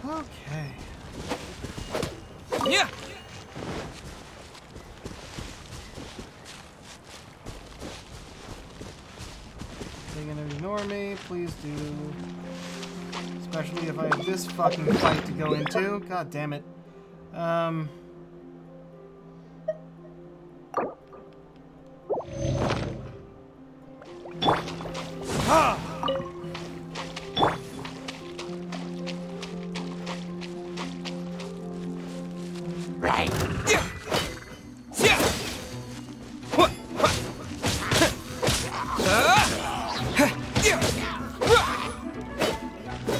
Okay. Yeah. They're gonna ignore me, please do. Especially if I have this fucking fight to go into. God damn it. Right. Yeah. Yeah. What?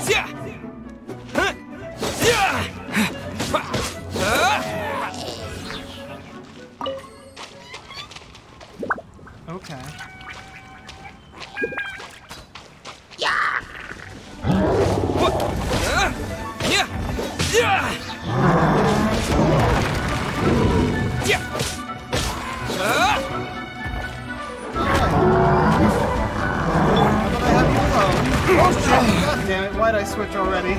Yeah. Okay. God damn it, why'd I switch already?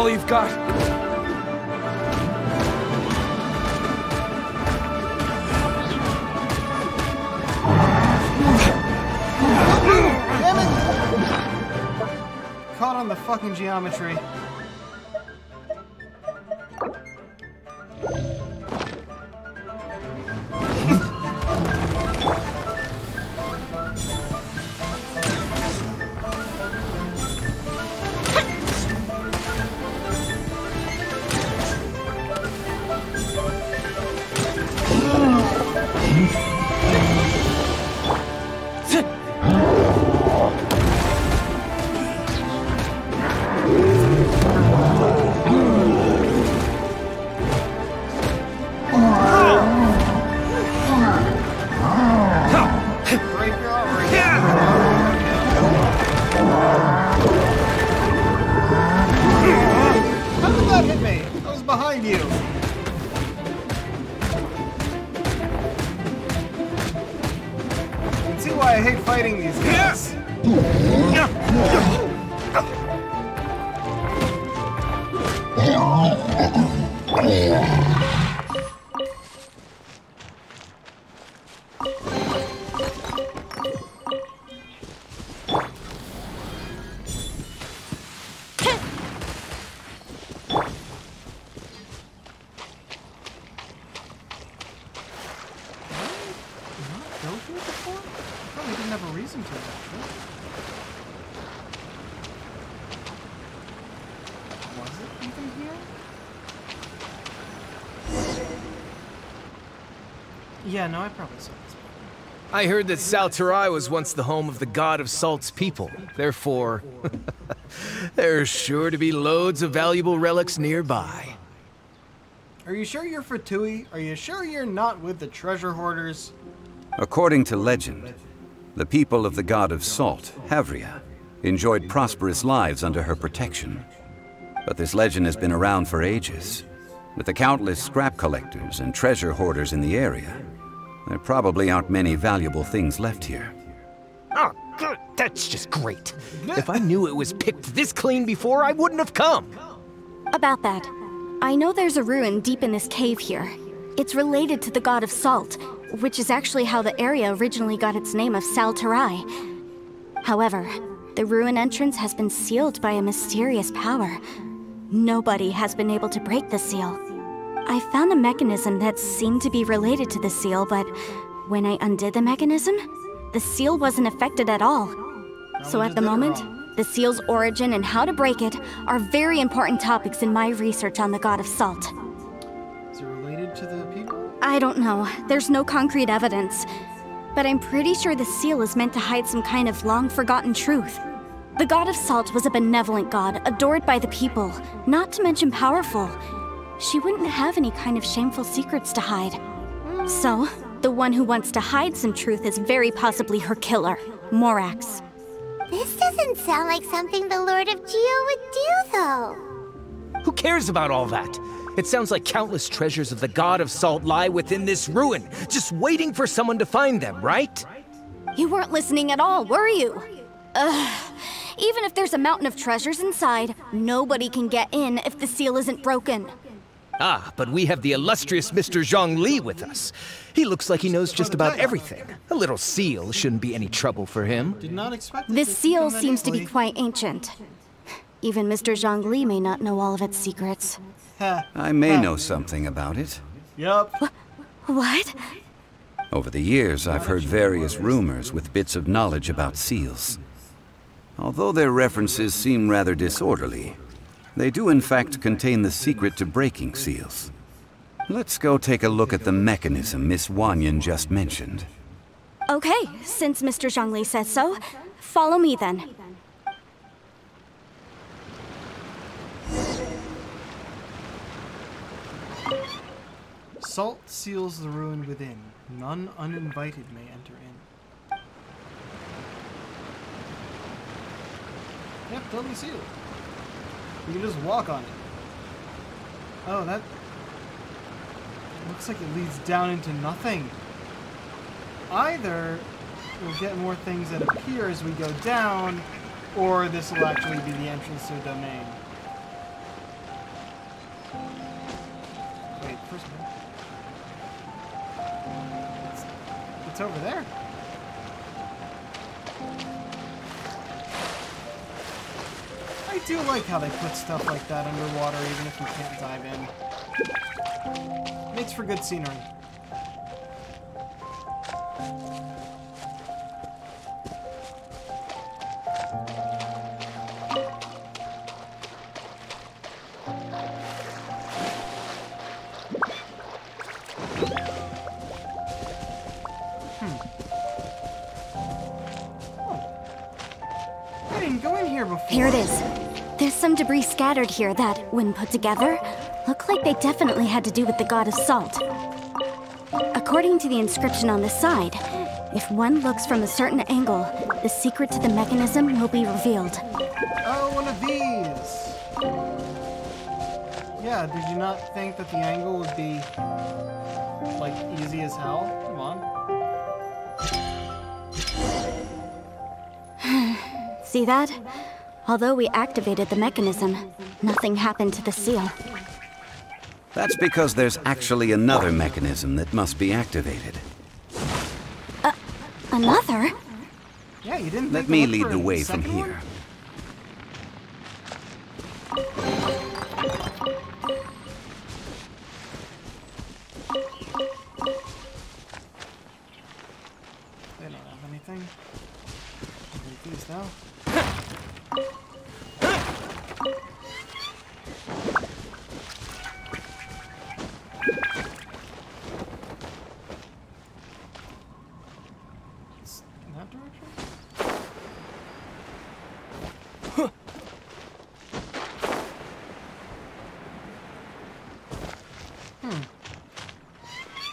all you've got? Damn it! Caught on the fucking geometry. I hate fighting these guys. Yeah, no, I probably saw this. I heard that Sal Tarai was once the home of the God of Salt's people. Therefore, there's sure to be loads of valuable relics nearby. Are you sure you're for Tui? Are you sure you're not with the treasure hoarders? According to legend, the people of the God of Salt, Havria, enjoyed prosperous lives under her protection. But this legend has been around for ages. With the countless scrap collectors and treasure hoarders in the area, there probably aren't many valuable things left here. Oh, good. That's just great. If I knew it was picked this clean before, I wouldn't have come. About that, I know there's a ruin deep in this cave here. It's related to the God of Salt, which is actually how the area originally got its name of Sal Tarai. However, the ruin entrance has been sealed by a mysterious power. Nobody has been able to break the seal. I found a mechanism that seemed to be related to the seal, but when I undid the mechanism, the seal wasn't affected at all. So at the moment, the seal's origin and how to break it are very important topics in my research on the God of Salt. Is it related to the people? I don't know. There's no concrete evidence. But I'm pretty sure the seal is meant to hide some kind of long-forgotten truth. The God of Salt was a benevolent god, adored by the people, not to mention powerful. She wouldn't have any kind of shameful secrets to hide. So, the one who wants to hide some truth is very possibly her killer, Morax. This doesn't sound like something the Lord of Geo would do, though. Who cares about all that? It sounds like countless treasures of the God of Salt lie within this ruin, just waiting for someone to find them, right? You weren't listening at all, were you? Even if there's a mountain of treasures inside, nobody can get in if the seal isn't broken. Ah, but we have the illustrious Mr. Zhongli with us. He looks like he knows just about everything. A little seal shouldn't be any trouble for him. Did not expect this seal seems to be quite ancient. Even Mr. Zhongli may not know all of its secrets. I may know something about it. Yup. What? Over the years, I've heard various rumors with bits of knowledge about seals. Although their references seem rather disorderly, they do in fact contain the secret to breaking seals. Let's go take a look at the mechanism Miss Wanyan just mentioned. Okay, since Mr. Zhongli says so, follow me then. Salt seals the ruin within. None uninvited may enter in. Yep, totally sealed. You can just walk on it. Oh, that looks like it leads down into nothing. Either we'll get more things that appear as we go down, or this will actually be the entrance to a domain. Wait, first one. It's over there. I do like how they put stuff like that underwater even if you can't dive in. Makes for good scenery. I didn't go in here before. Here it is. There's some debris scattered here that, when put together, look like they definitely had to do with the god of salt. According to the inscription on the side, if one looks from a certain angle, the secret to the mechanism will be revealed. Oh, one of these! Yeah, did you not think that the angle would be, like, easy as hell? Come on. See that? Although we activated the mechanism, nothing happened to the seal. That's because there's actually another mechanism that must be activated. Another? Yeah, you didn't Let think me to look lead for the a way from second one? here. They don't have anything. Take these now. It's in that direction?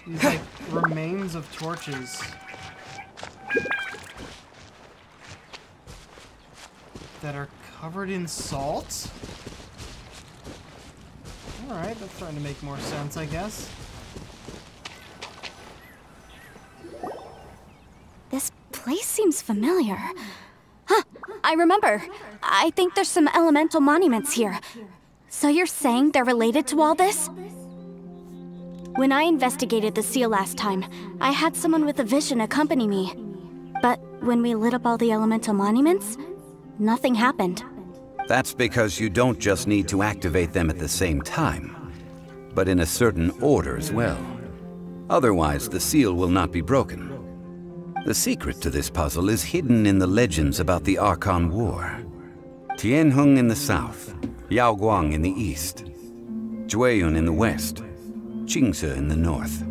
These like remains of torches. That are covered in salt? Alright, that's starting to make more sense, I guess. This place seems familiar. Huh, I remember. I think there's some elemental monuments here. So you're saying they're related to all this? When I investigated the seal last time, I had someone with a vision accompany me. But when we lit up all the elemental monuments, nothing happened. That's because you don't just need to activate them at the same time, but in a certain order as well. Otherwise, the seal will not be broken. The secret to this puzzle is hidden in the legends about the Archon War. Tianheng in the south, Yaoguang in the east, Jueyun in the west, Qingce in the north.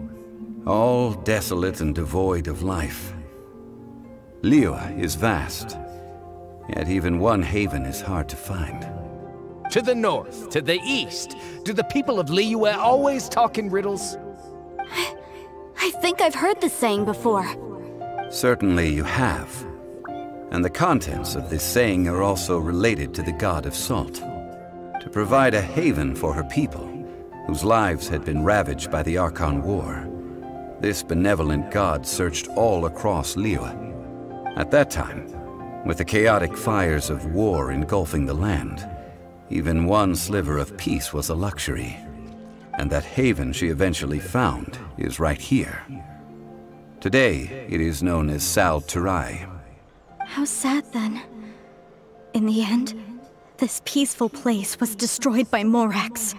All desolate and devoid of life. Liyue is vast, yet even one haven is hard to find. To the north, to the east. Do the people of Liyue always talk in riddles? I think I've heard this saying before. Certainly you have. And the contents of this saying are also related to the god of salt. To provide a haven for her people, whose lives had been ravaged by the Archon War, this benevolent god searched all across Liyue. At that time, with the chaotic fires of war engulfing the land, even one sliver of peace was a luxury. And that haven she eventually found is right here. Today, it is known as Sal Turai. How sad then. In the end, this peaceful place was destroyed by Morax.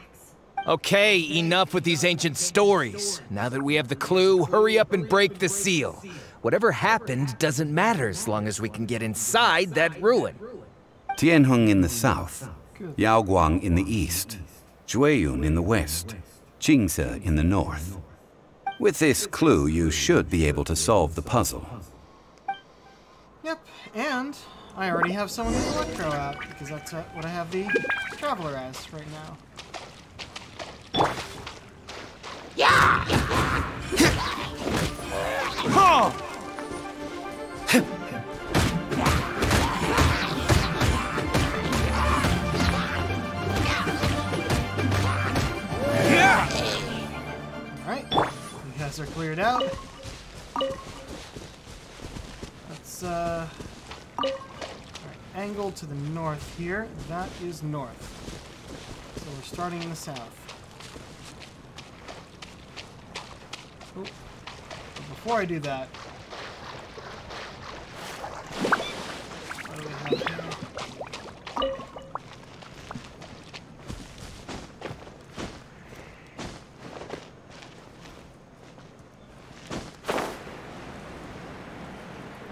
Okay, enough with these ancient stories. Now that we have the clue, hurry up and break the seal. Whatever happened doesn't matter as long as we can get inside that ruin. Tianheng in the south, Yaoguang in the east, Jueyun in the west, Qingce in the north. With this clue, you should be able to solve the puzzle. Yep, and I already have someone with Electro out, because that's what I have the Traveler as right now. Alright, you guys are cleared out. Let's, alright, angle to the north here. That is north. So we're starting in the south. Oh. But before I do that, what do we have here?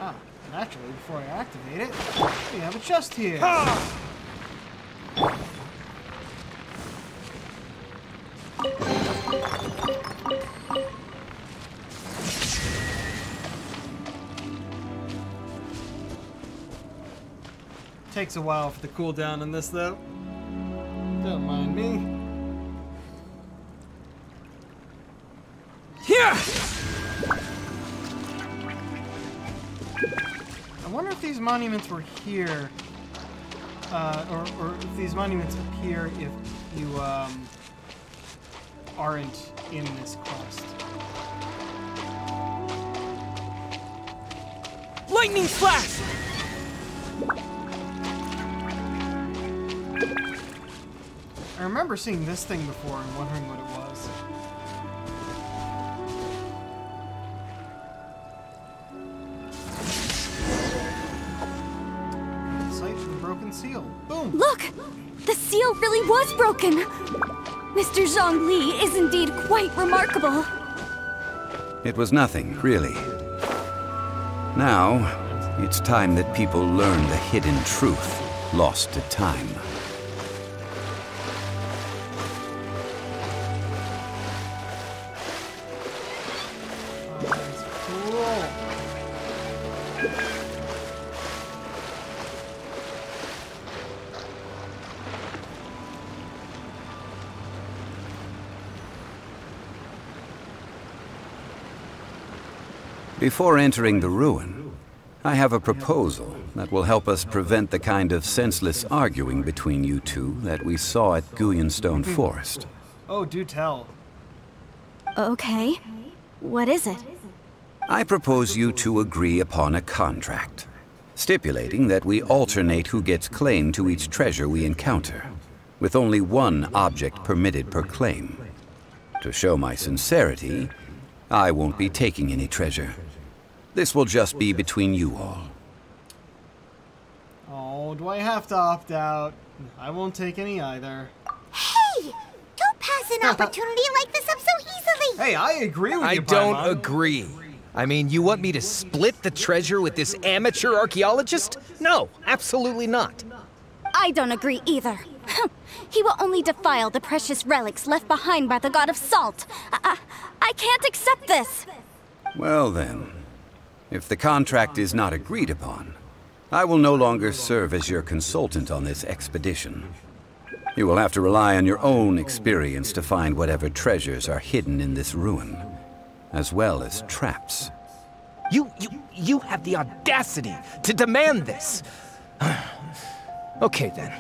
Ah, and actually, before I activate it, we have a chest here. Takes a while for the cooldown in this, though. Don't mind me. Yeah. I wonder if these monuments were here, or if these monuments appear if you aren't in this quest. Lightning flash! I remember seeing this thing before and wondering what it was. Sight of the broken seal. Boom! Look! The seal really was broken! Mr. Zhongli is indeed quite remarkable. It was nothing, really. Now, it's time that people learn the hidden truth lost to time. That's cool. Before entering the ruin, I have a proposal that will help us prevent the kind of senseless arguing between you two that we saw at Guyonstone Forest. Oh, do tell. Okay. What is it? I propose you two agree upon a contract, stipulating that we alternate who gets claim to each treasure we encounter, with only one object permitted per claim. To show my sincerity, I won't be taking any treasure. This will just be between you all. Oh, do I have to opt out? I won't take any either. Hey! Don't pass an opportunity like this up so easily! Hey, I agree with you, I don't Paimon. agree. I mean, you want me to split the treasure with this amateur archaeologist? No, absolutely not. I don't agree either. He will only defile the precious relics left behind by the god of salt. I can't accept this. Well then, if the contract is not agreed upon, I will no longer serve as your consultant on this expedition. You will have to rely on your own experience to find whatever treasures are hidden in this ruin, as well as traps. You have the audacity to demand this. Okay then.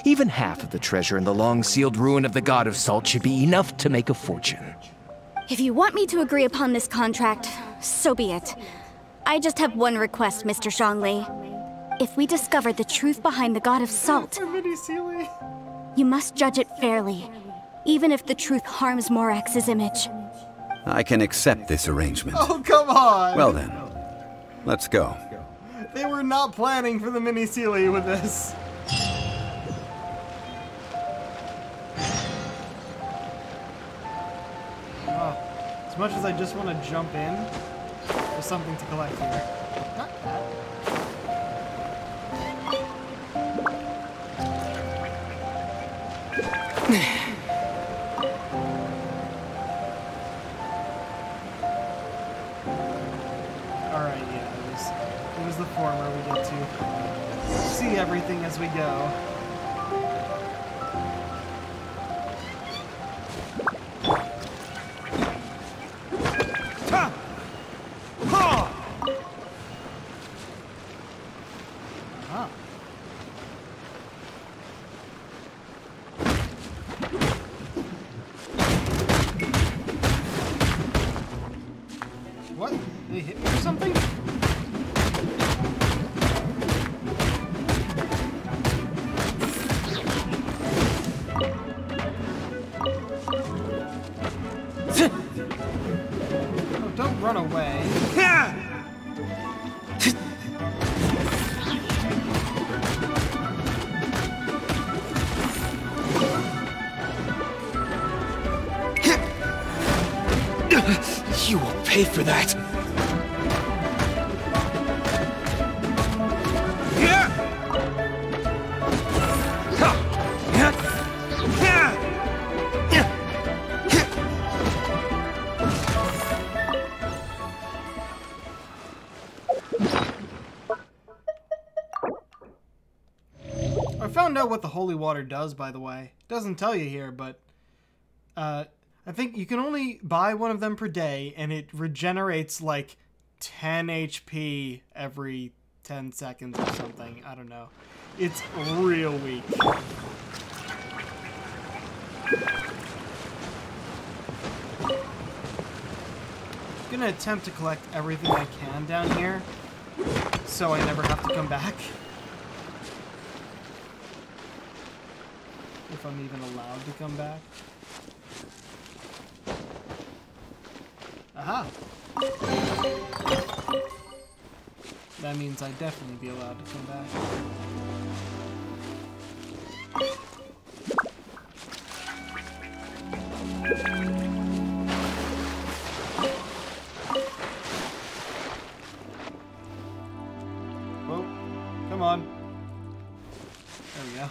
Even half of the treasure in the long-sealed ruin of the God of Salt should be enough to make a fortune. If you want me to agree upon this contract, so be it. I just have one request, Mr. Zhongli. If we discover the truth behind the God of Salt, you must judge it fairly, even if the truth harms Morax's image. I can accept this arrangement. Oh, come on! Well then, let's go. They were not planning for the mini Sealy with this. Oh, as much as I just want to jump in, there's something to collect here. Not that. Alright, yeah, it was the former. We get to see everything as we go. Ah. What? They hit me or something? pay for that. I found out what the holy water does, by the way. It doesn't tell you here, but I think you can only buy one of them per day, and it regenerates like 10 HP every 10 seconds or something. I don't know. It's real weak. I'm gonna attempt to collect everything I can down here, so I never have to come back. If I'm even allowed to come back. Aha! That means I'd definitely be allowed to come back. Whoa. Come on. There we go.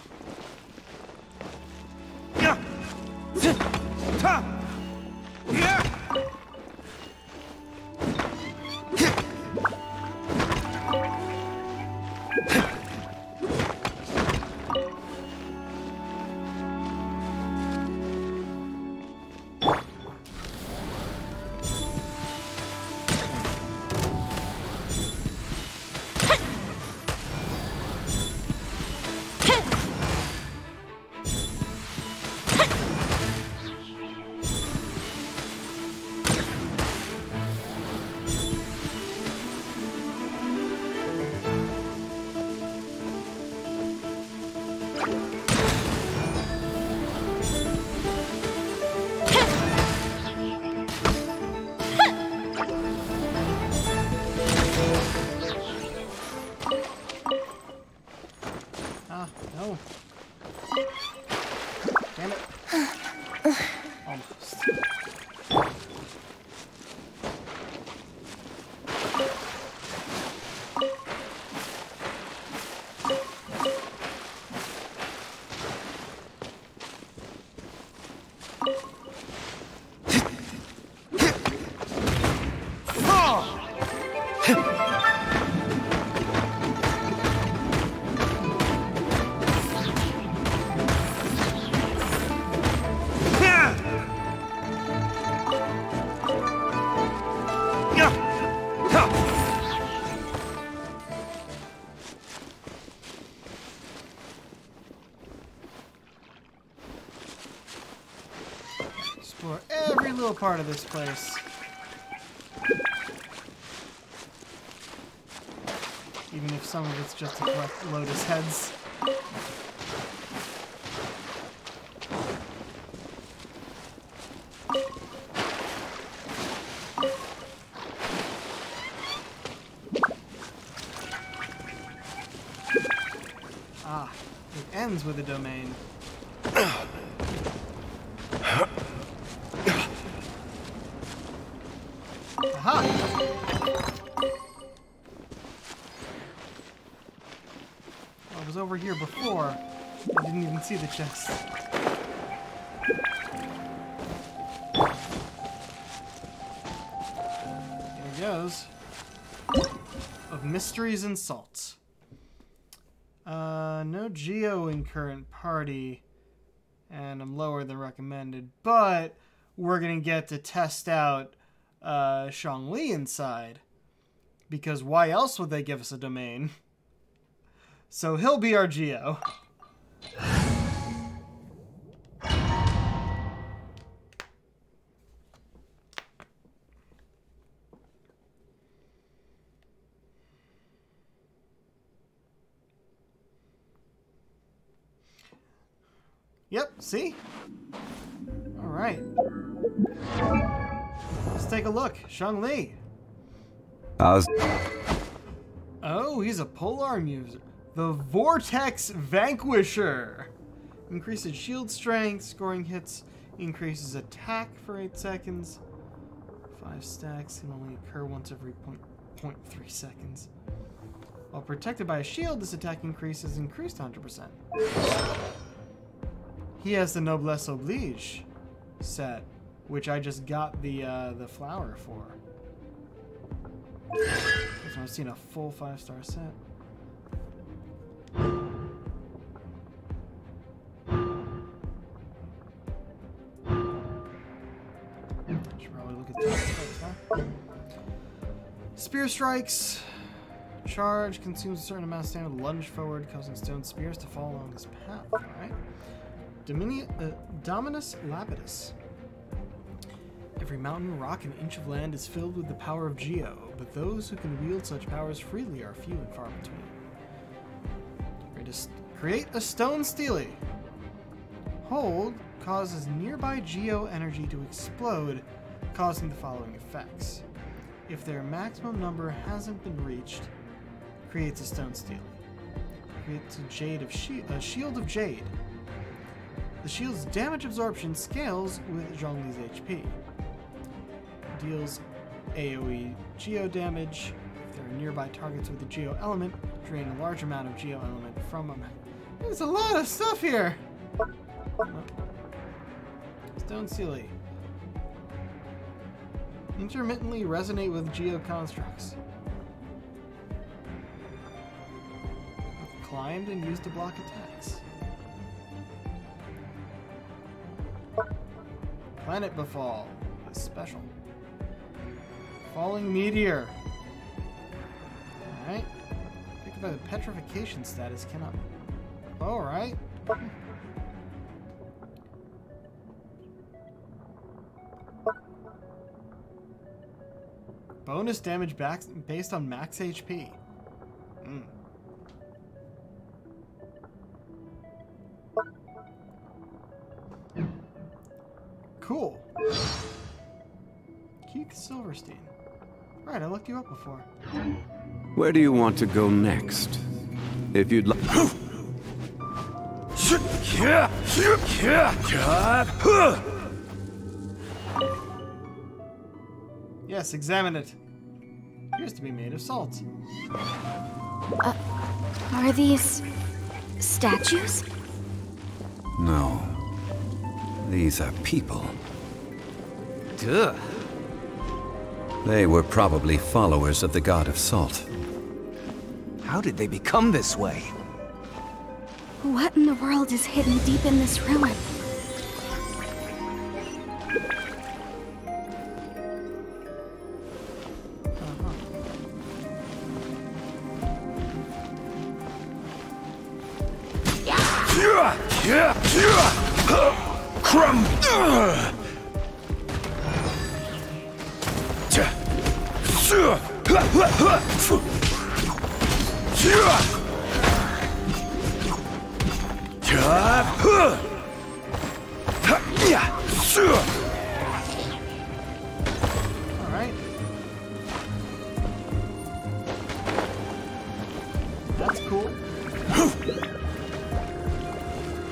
No. Damn it. Almost. Explore every little part of this place. Even if some of it's just to collect Lotus heads. Ah, it ends with a domain. Aha! I was over here before. I didn't even see the chest. Here it goes. Of mysteries and salts. No Geo in current party. And I'm lower than recommended. But we're gonna get to test out Zhongli inside, because why else would they give us a domain? So he'll be our Geo. Yep, see? All right. Let's take a look. Zhongli. Oh, he's a polearm user. The Vortex Vanquisher. Increases shield strength, scoring hits, increases attack for 8 seconds. 5 stacks can only occur once every 0.3 seconds. While protected by a shield, this attack increase is increased 100%. He has the Noblesse Oblige set, which I just got the flower for. So I've seen a full 5-star set. Should probably look at these first, huh? Spear strikes. Charge consumes a certain amount of stamina. Lunge forward, causing stone spears to fall along his path. Alright. Dominus Lapidus. Every mountain, rock, and inch of land is filled with the power of Geo, but those who can wield such powers freely are few and far between. Create a stone stele. Hold causes nearby Geo energy to explode, causing the following effects. If their maximum number hasn't been reached, creates a stone stele. Creates a shield of jade. The shield's damage absorption scales with Zhongli's HP. Deals AoE Geo damage. If there are nearby targets with a Geo element, drain a large amount of Geo element from them. There's a lot of stuff here! Stone stele. Intermittently resonate with Geo constructs. Climbed and used to block attacks. Planet Befall is special. Falling Meteor. Alright. Picked by the petrification status cannot. Alright. Bonus damage based on max HP. Cool. Keith Silverstein. Right, I looked you up before. Where do you want to go next? If you'd like... Yes, examine it. Appears to be made of salt. Are these statues? No. These are people. Duh. They were probably followers of the god of salt. How did they become this way? What in the world is hidden deep in this ruin? Alright. That's cool.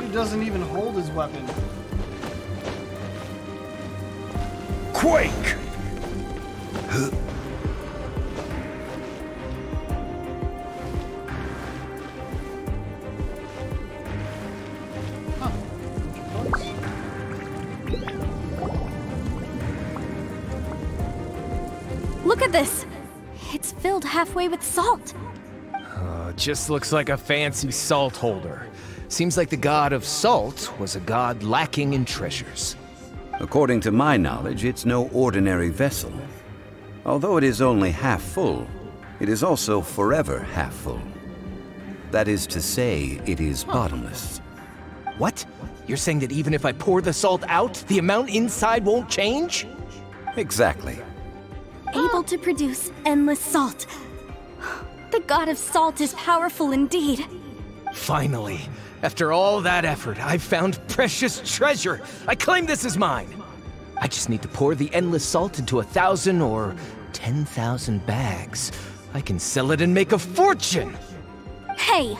He doesn't even hold his weapon. Quake! Look at this! It's filled halfway with salt. Just looks like a fancy salt holder. Seems like the god of salt was a god lacking in treasures. According to my knowledge, it's no ordinary vessel. Although it is only half full, it is also forever half full. That is to say, it is bottomless. What? You're saying that even if I pour the salt out, the amount inside won't change? Exactly. Able to produce endless salt. The god of salt is powerful indeed. Finally, after all that effort, I've found precious treasure. I claim this as mine. I just need to pour the endless salt into 1,000 or 10,000 bags. I can sell it and make a fortune. Hey,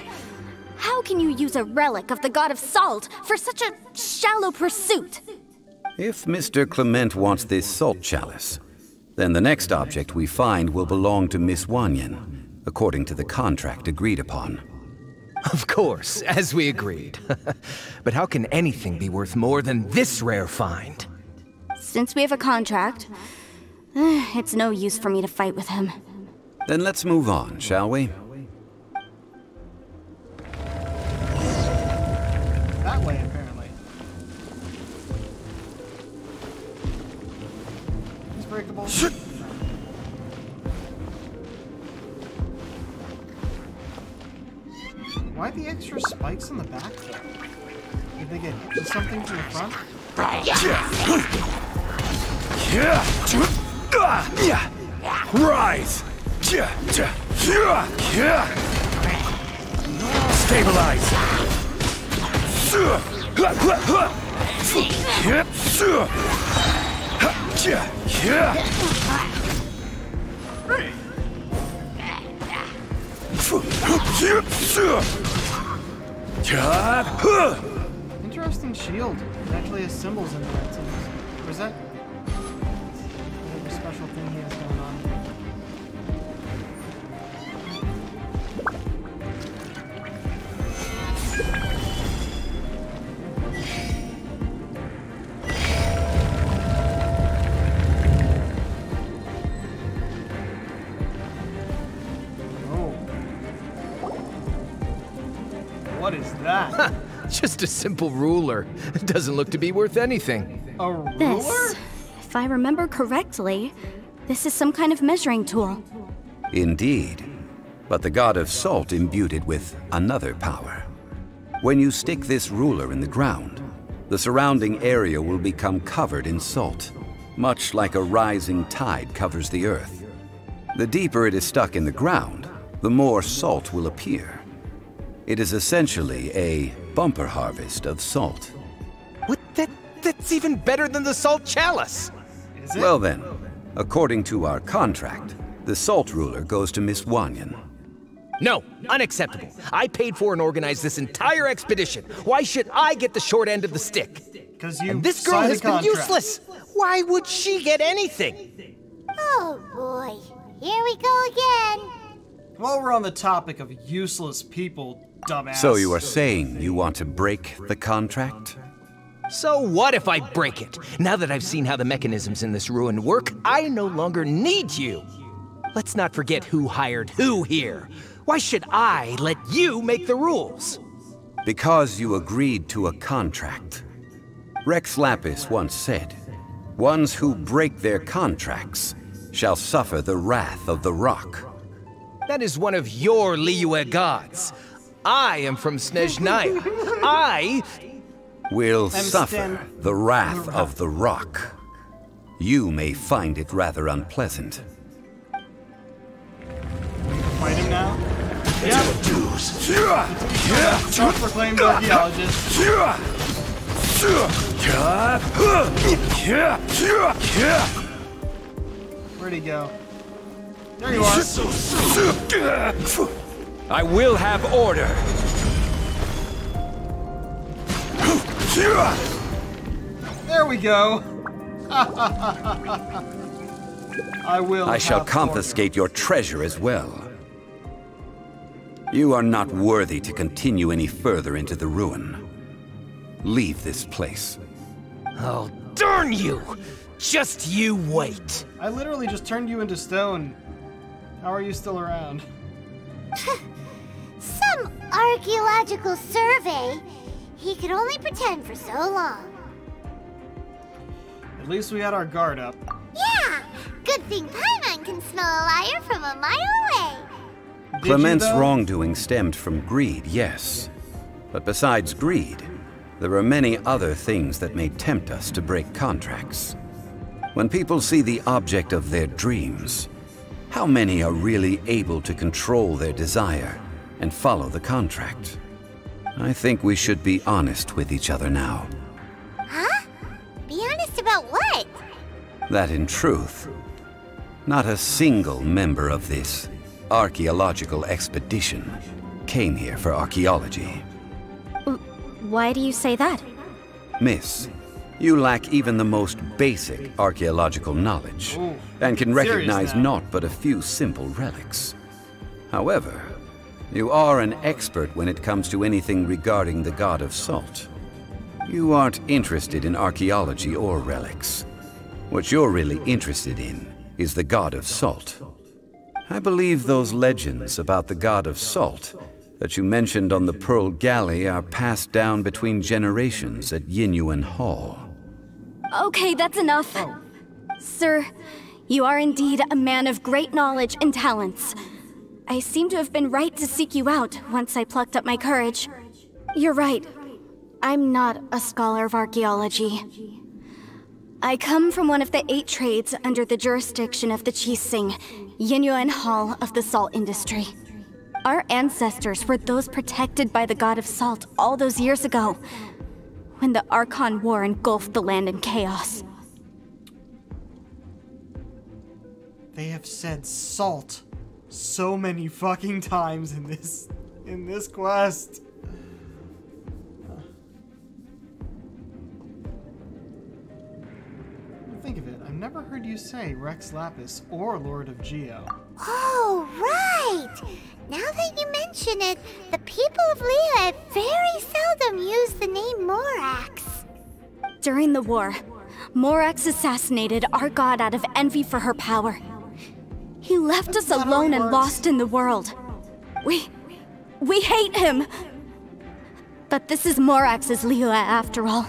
how can you use a relic of the god of salt for such a shallow pursuit? If Mr. Clement wants this salt chalice, Then the next object we find will belong to Miss Wanyan, according to the contract agreed upon. Of course, as we agreed. But how can anything be worth more than this rare find? Since we have a contract, it's no use for me to fight with him. Then let's move on, shall we? That way, apparently. It's breakable. Why the extra spikes in the back there? Did they get hit with something from the front? Rise! Stabilize! Interesting shield. It actually has symbols in it. Or is that a special thing he has going on? What is that? Just a simple ruler. It doesn't look to be worth anything. A ruler? This, if I remember correctly, this is some kind of measuring tool. Indeed. But the god of salt imbued it with another power. When you stick this ruler in the ground, the surrounding area will become covered in salt, much like a rising tide covers the earth. The deeper it is stuck in the ground, the more salt will appear. It is essentially a bumper harvest of salt. What? That's even better than the salt chalice! Is it? Well then, according to our contract, the salt ruler goes to Miss Wanyan. No, unacceptable. I paid for and organized this entire expedition. Why should I get the short end of the stick? Because you And this girl signed has a been contract. useless! Why would she get anything? Oh boy, here we go again. While we're on the topic of useless people, dumbass. So you are saying you want to break the contract? So what if I break it? Now that I've seen how the mechanisms in this ruin work, I no longer need you. Let's not forget who hired who here. Why should I let you make the rules? Because you agreed to a contract. Rex Lapis once said, "Ones who break their contracts shall suffer the wrath of the rock." That is one of your Liyue gods. I am from Snezhnaya. I will I'm suffer Stan- the wrath of the rock. You may find it rather unpleasant. Fight him now? Yeah. Self-proclaimed archaeologist. Where'd he go? There you are. I will have order. There we go. I will. I shall have confiscate your treasure as well. You are not worthy to continue any further into the ruin. Leave this place. Oh, darn you! Just you wait. order. I literally just turned you into stone. How are you still around? Some archaeological survey. He could only pretend for so long. At least we had our guard up. Yeah, good thing Paimon can smell a liar from a mile away. Did you, Clement's though? wrongdoing stemmed from greed, yes. But besides greed, there are many other things that may tempt us to break contracts. When people see the object of their dreams, how many are really able to control their desire and follow the contract? I think we should be honest with each other now. Huh? Be honest about what? That in truth, not a single member of this archaeological expedition came here for archaeology. Why do you say that? Miss, You lack even the most basic archaeological knowledge, Ooh, and can serious recognize now. naught but a few simple relics. However, you are an expert when it comes to anything regarding the God of Salt. You aren't interested in archaeology or relics. What you're really interested in is the God of Salt. I believe those legends about the God of Salt that you mentioned on the Pearl Galley are passed down between generations at Yinyuan Hall. Okay, that's enough. Oh. Sir, you are indeed a man of great knowledge and talents. I seem to have been right to seek you out once I plucked up my courage. You're right. I'm not a scholar of archaeology. I come from one of the 8 trades under the jurisdiction of the Qixing, Yinyuan Hall of the salt industry. Our ancestors were those protected by the God of Salt all those years ago, when the Archon War engulfed the land in chaos. They have said salt so many fucking times in this quest. Think of it, I've never heard you say Rex Lapis or Lord of Geo. Oh, right! Now that you mention it, the people of Liyue very seldom use the name Morax. During the war, Morax assassinated our god out of envy for her power. He left us alone and lost in the world. We hate him! But this is Morax's Liyue after all.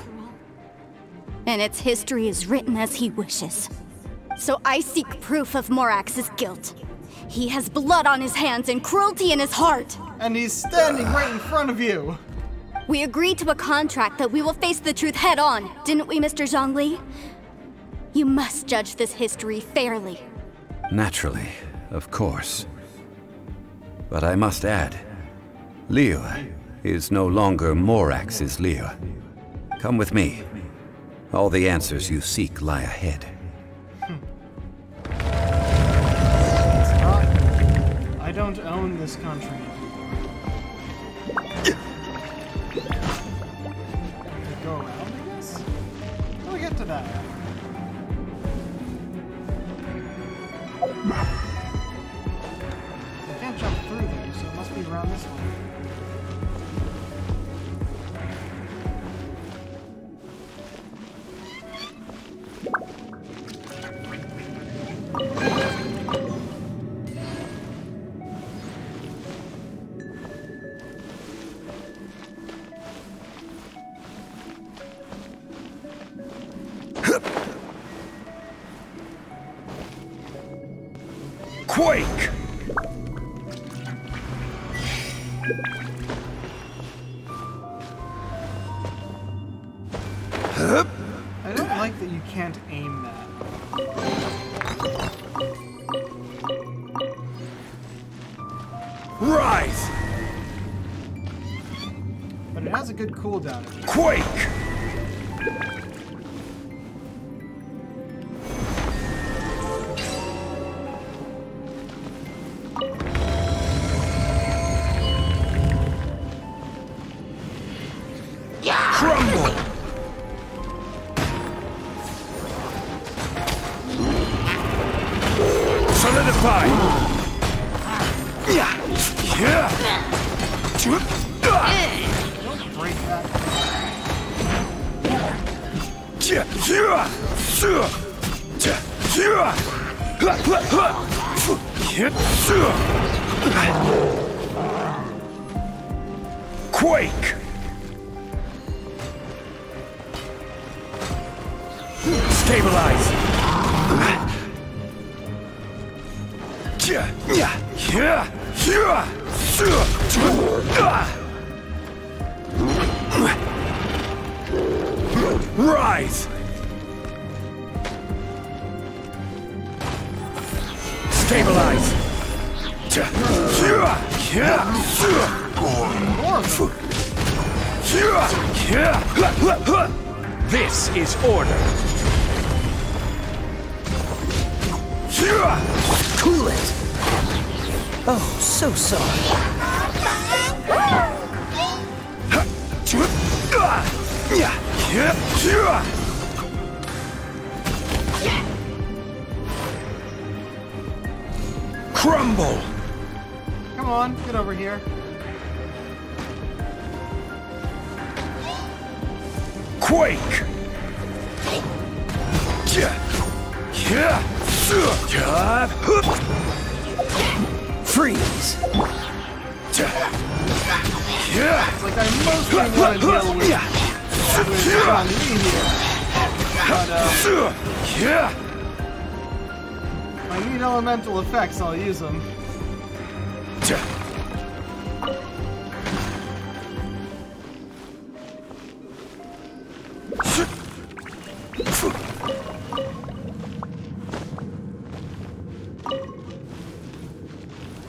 And its history is written as he wishes. So I seek proof of Morax's guilt. He has blood on his hands and cruelty in his heart. And he's standing right in front of you. We agreed to a contract that we will face the truth head on, didn't we, Mr. Zhongli? You must judge this history fairly. Naturally, of course. But I must add, Liyue is no longer Morax's Liyue. Come with me. All the answers you seek lie ahead. I don't own this country. Go around, I guess? How do we get to that? I can't jump through these, so it must be around this one. Quake! I don't like that you can't aim that. Rise! But it has a good cooldown. Quake! Crumble! Solidify! Don't break that. Quake! Stabilize! Rise! Stabilize! This is order. Cool it. Oh, so sorry. Crumble! Come on, get over here. Quake! Freeze! It's like I mostly want to deal with Sean Lee here. But, I need elemental effects, I'll use them.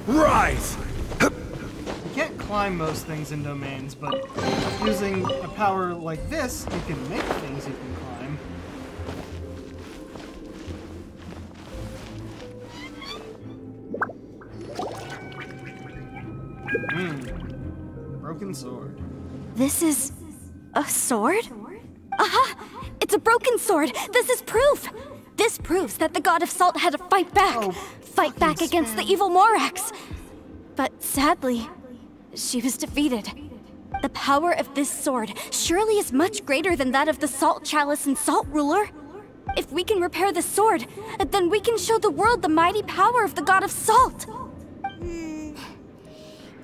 Rise! You can't climb most things in domains, but using a power like this, you can make things you can climb. Broken sword. This is a sword? Aha! It's a broken sword! This is proof! This proves that the God of Salt had to fight back. Fight back against the evil Morax. But sadly, she was defeated. The power of this sword surely is much greater than that of the Salt Chalice and Salt Ruler. If we can repair the sword, then we can show the world the mighty power of the God of Salt.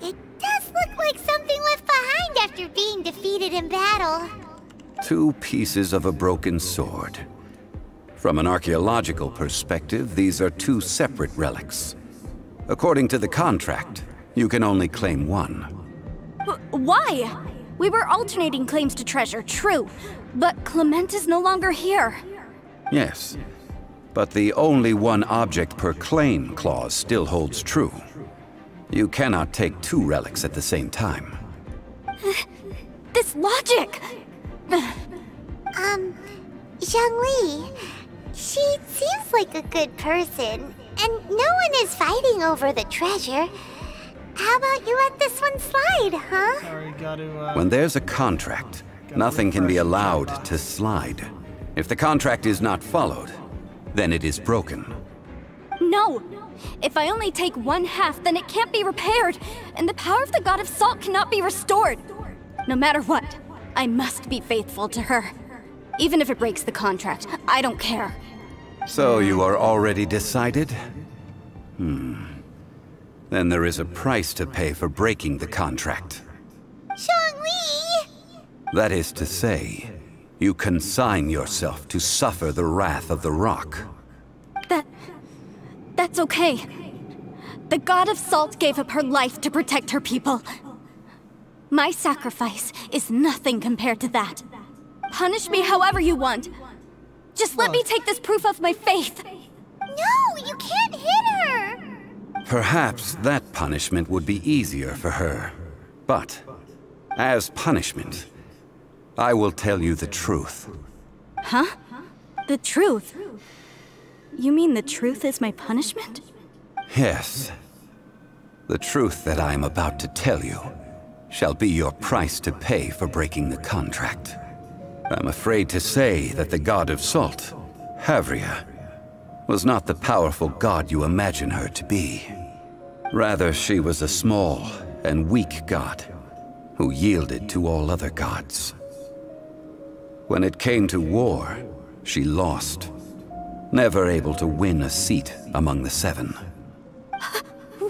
It does look like something left behind after being defeated in battle. 2 pieces of a broken sword. From an archaeological perspective, these are 2 separate relics. According to the contract, you can only claim one. Why? We were alternating claims to treasure, true, but Clement is no longer here. Yes, but the only one object per claim clause still holds true. You cannot take 2 relics at the same time. This logic! Zhongli, she seems like a good person, and no one is fighting over the treasure. How about you let this one slide, huh? Sorry, gotta, When there's a contract, nothing can be allowed to slide. If the contract is not followed, then it is broken. No! If I only take 1/2, then it can't be repaired, and the power of the God of Salt cannot be restored. No matter what, I must be faithful to her. Even if it breaks the contract, I don't care. So you are already decided? Then there is a price to pay for breaking the contract. Zhongli! That is to say, you consign yourself to suffer the wrath of the rock. That's okay. The God of Salt gave up her life to protect her people. My sacrifice is nothing compared to that. Punish me however you want. Just let me take this proof of my faith. No, you can't hit her! Perhaps that punishment would be easier for her. But, as punishment, I will tell you the truth. Huh? The truth? You mean the truth is my punishment? Yes. The truth that I am about to tell you shall be your price to pay for breaking the contract. I'm afraid to say that the God of Salt, Havria, was not the powerful god you imagine her to be. Rather, she was a small and weak god who yielded to all other gods. When it came to war, she lost, never able to win a seat among the 7.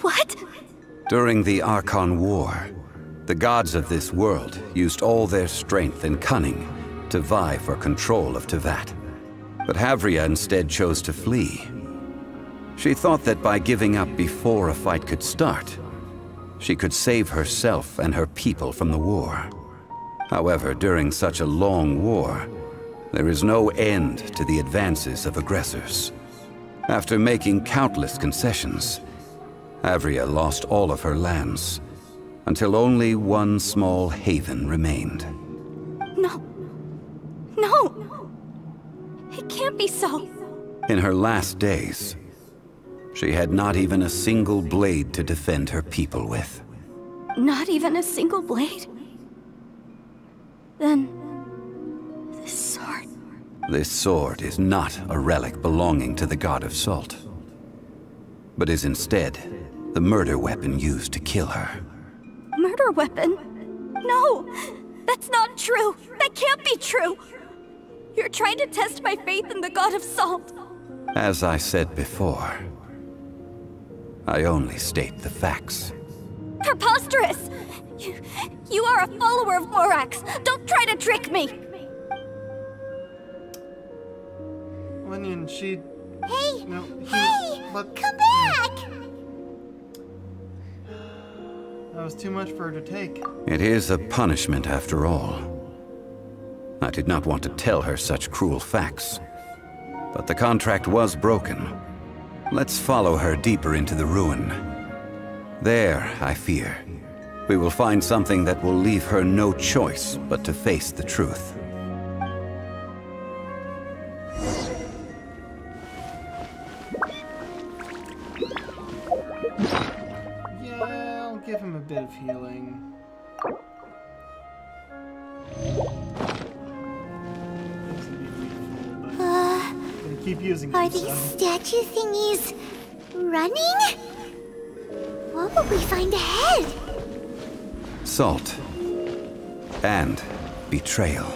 What? During the Archon War, the gods of this world used all their strength and cunning to vie for control of Teyvat. But Havria instead chose to flee. She thought that by giving up before a fight could start, she could save herself and her people from the war. However, during such a long war, there is no end to the advances of aggressors. After making countless concessions, Havria lost all of her lands, until only one small haven remained. No. No! It can't be so. In her last days, she had not even a single blade to defend her people with. Not even a single blade? Then, this sword... This sword is not a relic belonging to the God of Salt. but is instead the murder weapon used to kill her. Murder weapon? No! That's not true! That can't be true! You're trying to test my faith in the god of salt! As I said before, I only state the facts. Preposterous! You are a follower of Morax! Don't try to trick me! Onion, she... Hey! No, Hey! But... Come back! That was too much for her to take. It is a punishment after all. I did not want to tell her such cruel facts. But the contract was broken. Let's follow her deeper into the ruin. There, I fear, we will find something that will leave her no choice but to face the truth. Yeah, I'll give him a bit of healing. Gonna keep using Are them, these so. statue thingies running? What will we find ahead? Salt. And betrayal.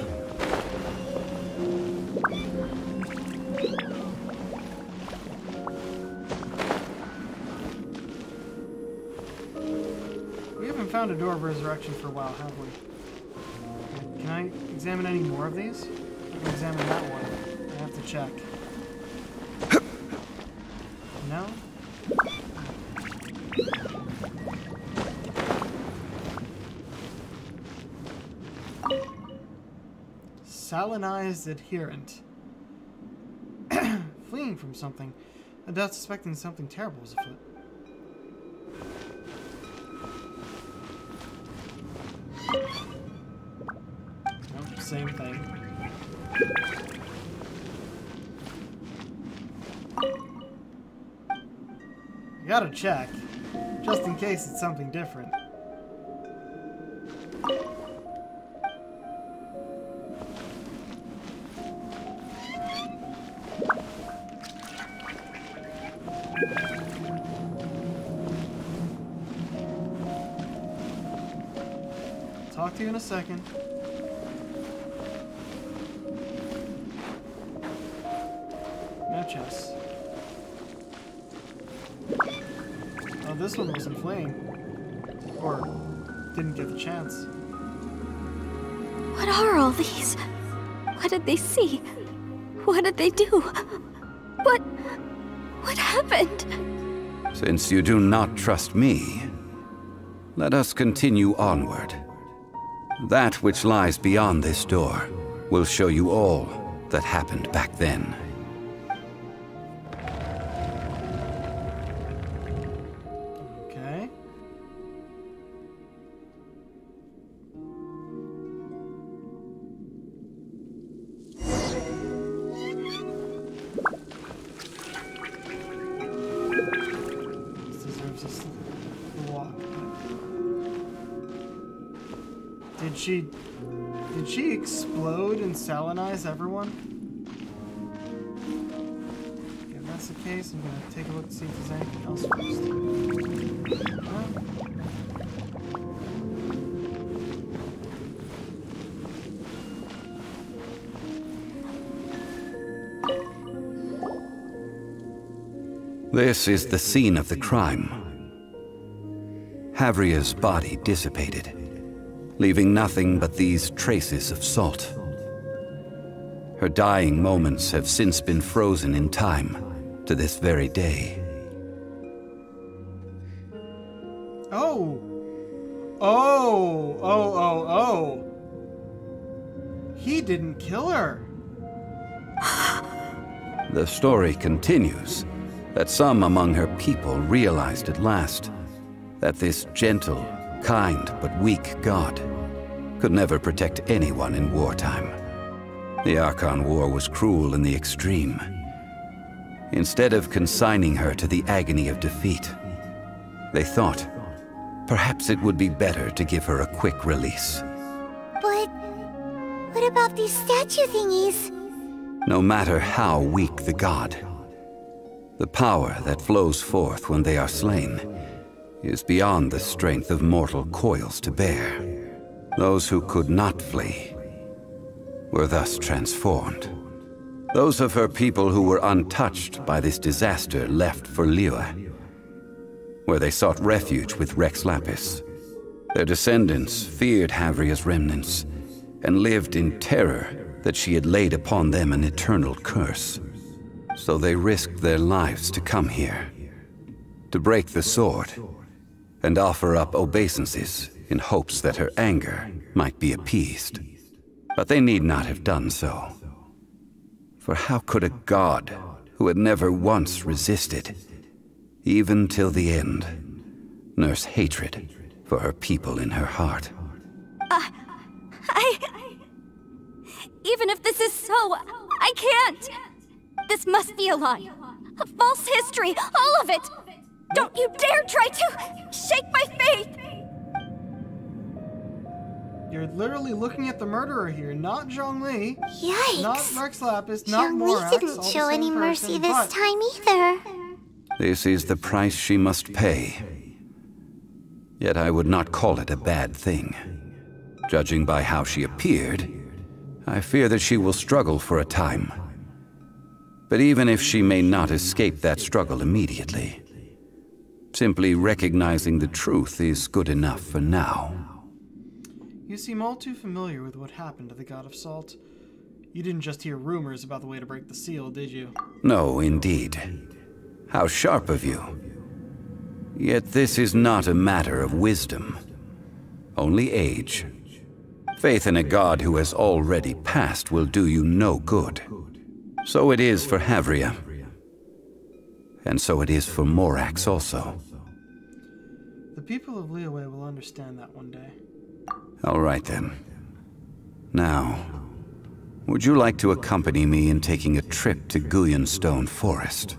We haven't found a door of resurrection for a while, have we? Can I examine any more of these? I can examine that one. I have to check. No? Salinized adherent. Fleeing from something. I doubt suspecting something terrible was afoot. Nope, same thing. I gotta check, just in case it's something different. Talk to you in a second. No chest. Oh, this one wasn't fleeing. Or didn't get the chance. What are all these? What did they see? What did they do? What happened? Since you do not trust me, let us continue onward. That which lies beyond this door will show you all that happened back then. Okay. This deserves a walk. Did she explode and salinize everyone? Okay, if that's the case, I'm gonna take a look and see if there's anything else first. This is the scene of the crime. Havria's body dissipated, leaving nothing but these traces of salt. Her dying moments have since been frozen in time to this very day. Oh! Oh! Oh, oh, oh! He didn't kill her! The story continues that some among her people realized at last that this gentle, kind but weak god could never protect anyone in wartime. The Archon War was cruel in the extreme. Instead of consigning her to the agony of defeat, they thought perhaps it would be better to give her a quick release. But what about these statue thingies? No matter how weak the god, The power that flows forth when they are slain is beyond the strength of mortal coils to bear. Those who could not flee were thus transformed. Those of her people who were untouched by this disaster left for Liyue, where they sought refuge with Rex Lapis. Their descendants feared Havria's remnants and lived in terror that she had laid upon them an eternal curse. So they risked their lives to come here, to break the sword, and offer up obeisances in hopes that her anger might be appeased. But they need not have done so. For how could a god who had never once resisted, even till the end, nurse hatred for her people in her heart? Even if this is so, I can't! This must be a lie. A false history, all of it! Don't you dare try to shake my faith! You're literally looking at the murderer here, not Zhongli. Yikes. Not Rex Lapis, not Zhongli Morax. didn't show any mercy this time either. This is the price she must pay. Yet I would not call it a bad thing. Judging by how she appeared, I fear that she will struggle for a time. But even if she may not escape that struggle immediately, simply recognizing the truth is good enough for now. You seem all too familiar with what happened to the God of Salt. You didn't just hear rumors about the way to break the seal, did you? No, indeed. How sharp of you. Yet this is not a matter of wisdom, only age. Faith in a god who has already passed will do you no good. So it is for Havria. And so it is for Morax also. The people of Liyue will understand that one day. All right then. Now, would you like to accompany me in taking a trip to Guyonstone Forest?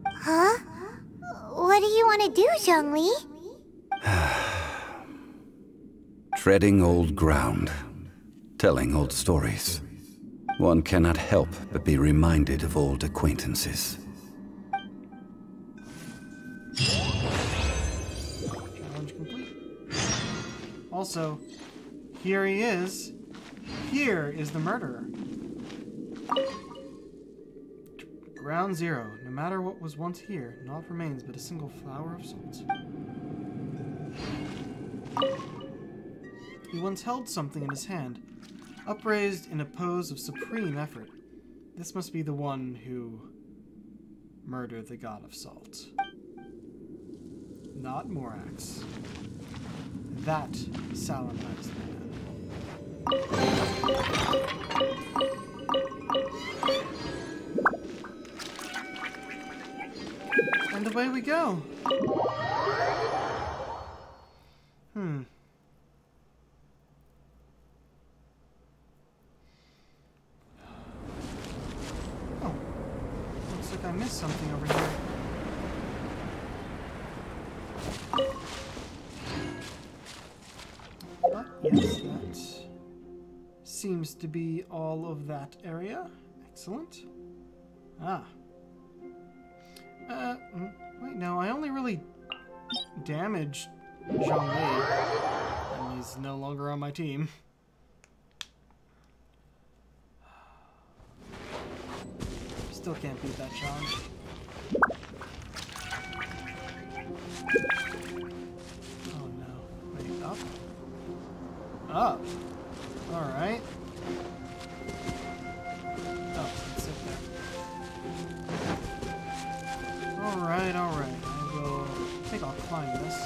Huh? What do you want to do, Zhongli? Treading old ground, telling old stories. One cannot help but be reminded of old acquaintances. Challenge complete. Also, here he is. Here is the murderer. Ground zero. No matter what was once here, naught remains but a single flower of salt. He once held something in his hand, upraised in a pose of supreme effort. This must be the one who murdered the God of Salt. Not Morax. That salamized man. And away we go. Oh. Looks like I missed something over here. But yes, that seems to be all of that area. Excellent. Ah. Wait, no, I only really damaged Zhongli, and he's no longer on my team. Still can't beat that challenge. Oh no. Wait, up? Up? Alright. Oh, let's sit there. Alright, alright. I think I'll climb this.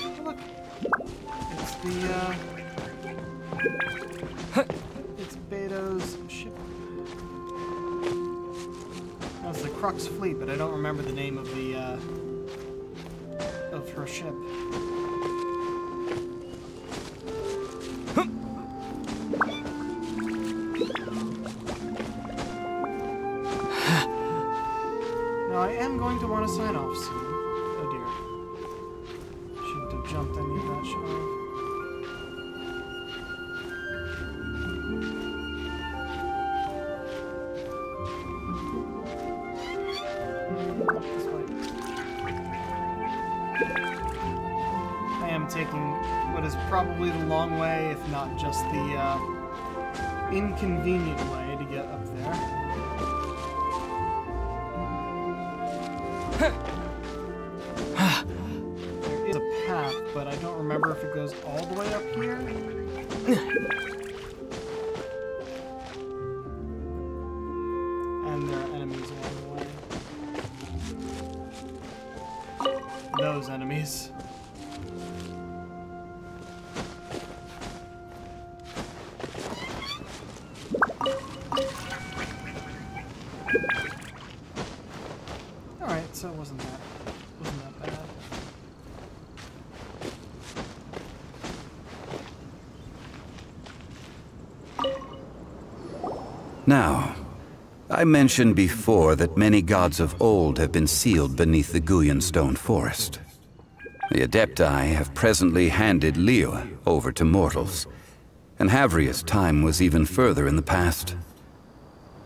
Oh, look. It's the, it's Beto's ship. That's the Crux fleet, but I don't remember the name of the, of her ship. Now, I am going to want to sign off soon. Oh dear. Shouldn't have jumped any of that, should I? taking what is probably the long way, if not just the inconvenient way to get up there. There is a path, but I don't remember if it goes all the way up here. And there are enemies along the way. Those enemies. Alright, so it wasn't that bad. Now, I mentioned before that many gods of old have been sealed beneath the Guyan stone forest. The Adepti have presently handed Liyue over to mortals, and Havria's time was even further in the past.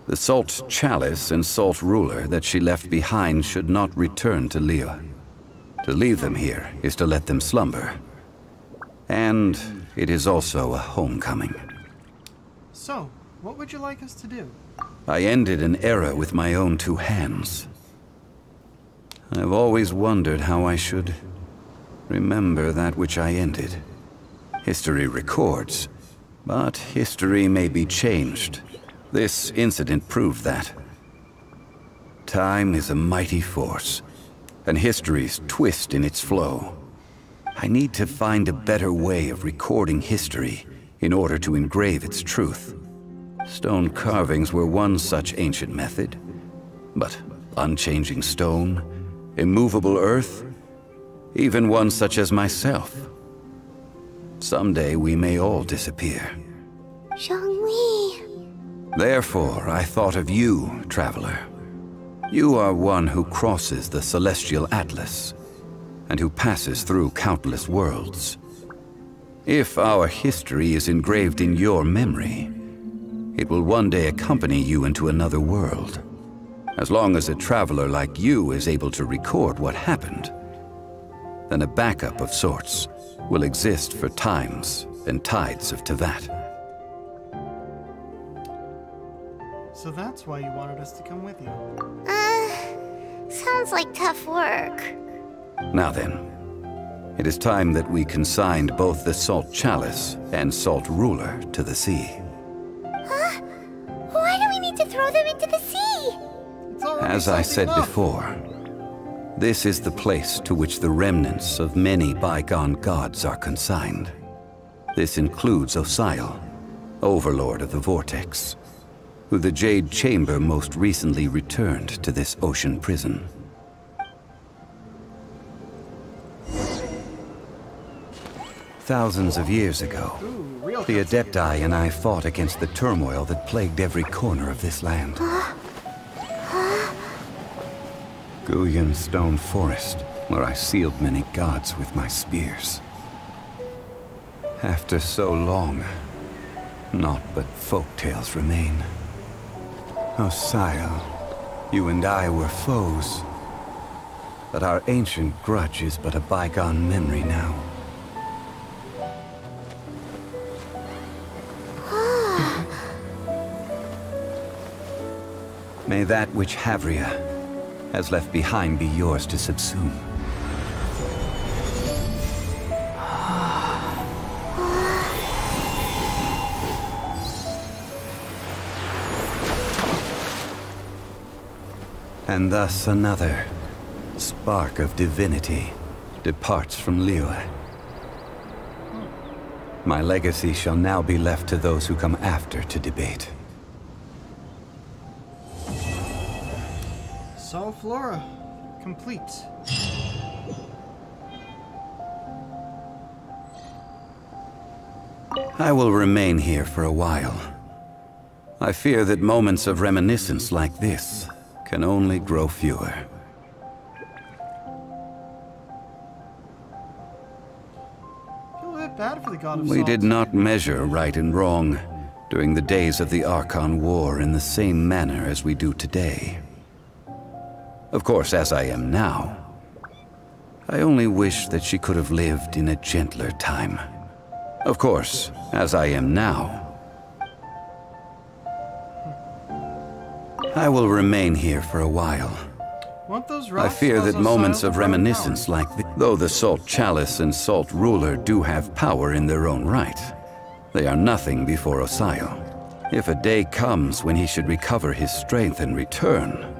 The Salt Chalice and Salt Ruler that she left behind should not return to Liyue. To leave them here is to let them slumber. And it is also a homecoming. So, what would you like us to do? I ended an era with my own two hands. I've always wondered how I should remember that which I ended. History records, but history may be changed. This incident proved that. Time is a mighty force, and history's twist in its flow. I need to find a better way of recording history in order to engrave its truth. Stone carvings were one such ancient method, but unchanging stone, immovable earth, even one such as myself. Someday we may all disappear. Zhongli. Therefore, I thought of you, traveler. You are one who crosses the Celestial Atlas, and who passes through countless worlds. If our history is engraved in your memory, it will one day accompany you into another world. As long as a traveler like you is able to record what happened, then a backup of sorts will exist for times and tides of Teyvat. So that's why you wanted us to come with you. Sounds like tough work. Now then, it is time that we consigned both the Salt Chalice and Salt Ruler to the sea. Huh? Why do we need to throw them into the sea? As I said before, this is the place to which the remnants of many bygone gods are consigned. This includes Osial, Overlord of the Vortex, who the Jade Chamber most recently returned to this ocean prison. Thousands of years ago, the Adepti and I fought against the turmoil that plagued every corner of this land. Guyan Stone Forest, where I sealed many gods with my spears. After so long, naught but folk tales remain. Osial, you and I were foes, but our ancient grudge is but a bygone memory now. May that which Havria has left behind be yours to subsume. And thus another spark of divinity departs from Liyue. My legacy shall now be left to those who come after to debate. So, Flora, complete. I will remain here for a while. I fear that moments of reminiscence like this can only grow fewer. I feel a bit bad for the God of We Salt. did not measure right and wrong during the days of the Archon War in the same manner as we do today. Of course, as I am now, I only wish that she could have lived in a gentler time. Of course, as I am now. I will remain here for a while. Want those I rocks? fear that Also moments silent of reminiscence like this, though the Salt Chalice and Salt Ruler do have power in their own right, they are nothing before Osayo. If a day comes when he should recover his strength and return,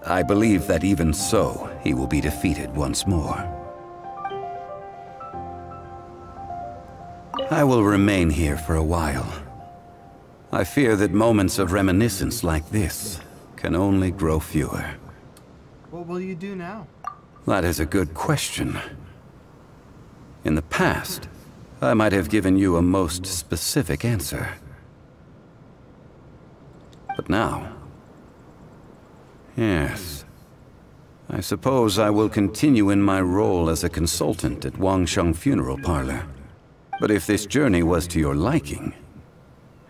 I believe that even so, he will be defeated once more. I will remain here for a while. I fear that moments of reminiscence like this can only grow fewer. What will you do now? That is a good question. In the past, I might have given you a most specific answer. But now... Yes. I suppose I will continue in my role as a consultant at Wangsheng Funeral Parlor. But if this journey was to your liking,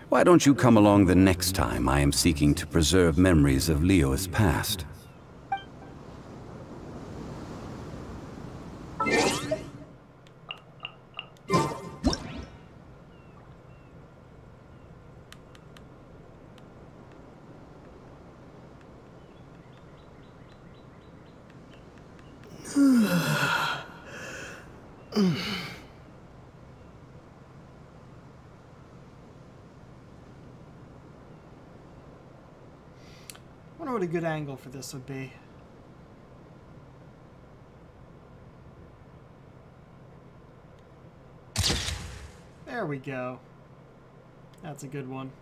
why don't you come along the next time I am seeking to preserve memories of Liyue's past? I wonder what a good angle for this would be. There we go. That's a good one.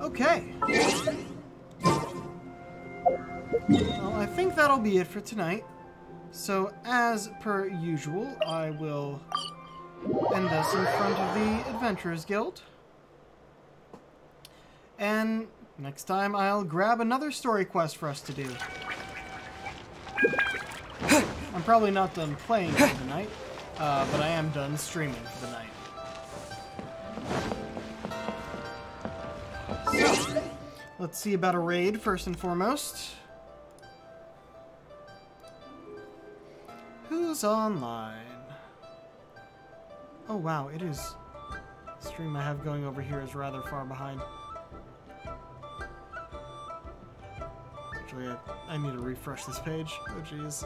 Okay. Well, I think that'll be it for tonight. So, as per usual, I will end us in front of the Adventurers Guild. And next time I'll grab another story quest for us to do. I'm probably not done playing for the night, but I am done streaming for the night. So, let's see about a raid first and foremost. Who's online? Oh wow, it is. The stream I have going over here is rather far behind. Actually, I need to refresh this page. Oh jeez.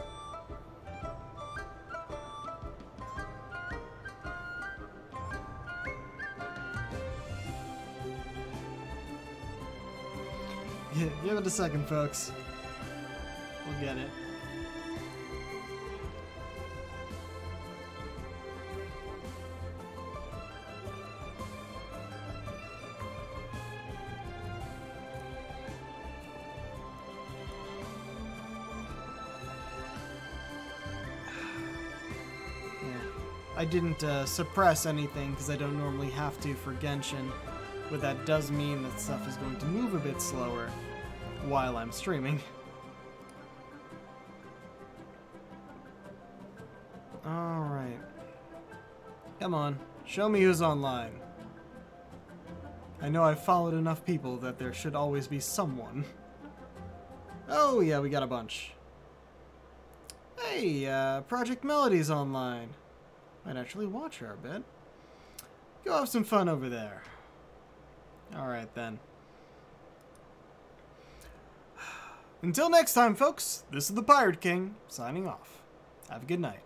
Give it a second, folks. We'll get it. I didn't suppress anything because I don't normally have to for Genshin, but that does mean that stuff is going to move a bit slower while I'm streaming. Alright. Come on, show me who's online. I know I've followed enough people that there should always be someone. Oh yeah, we got a bunch. Hey, Project Melody's online. Might actually watch her a bit. Go have some fun over there. Alright then. Until next time, folks, this is the Pirate King, signing off. Have a good night.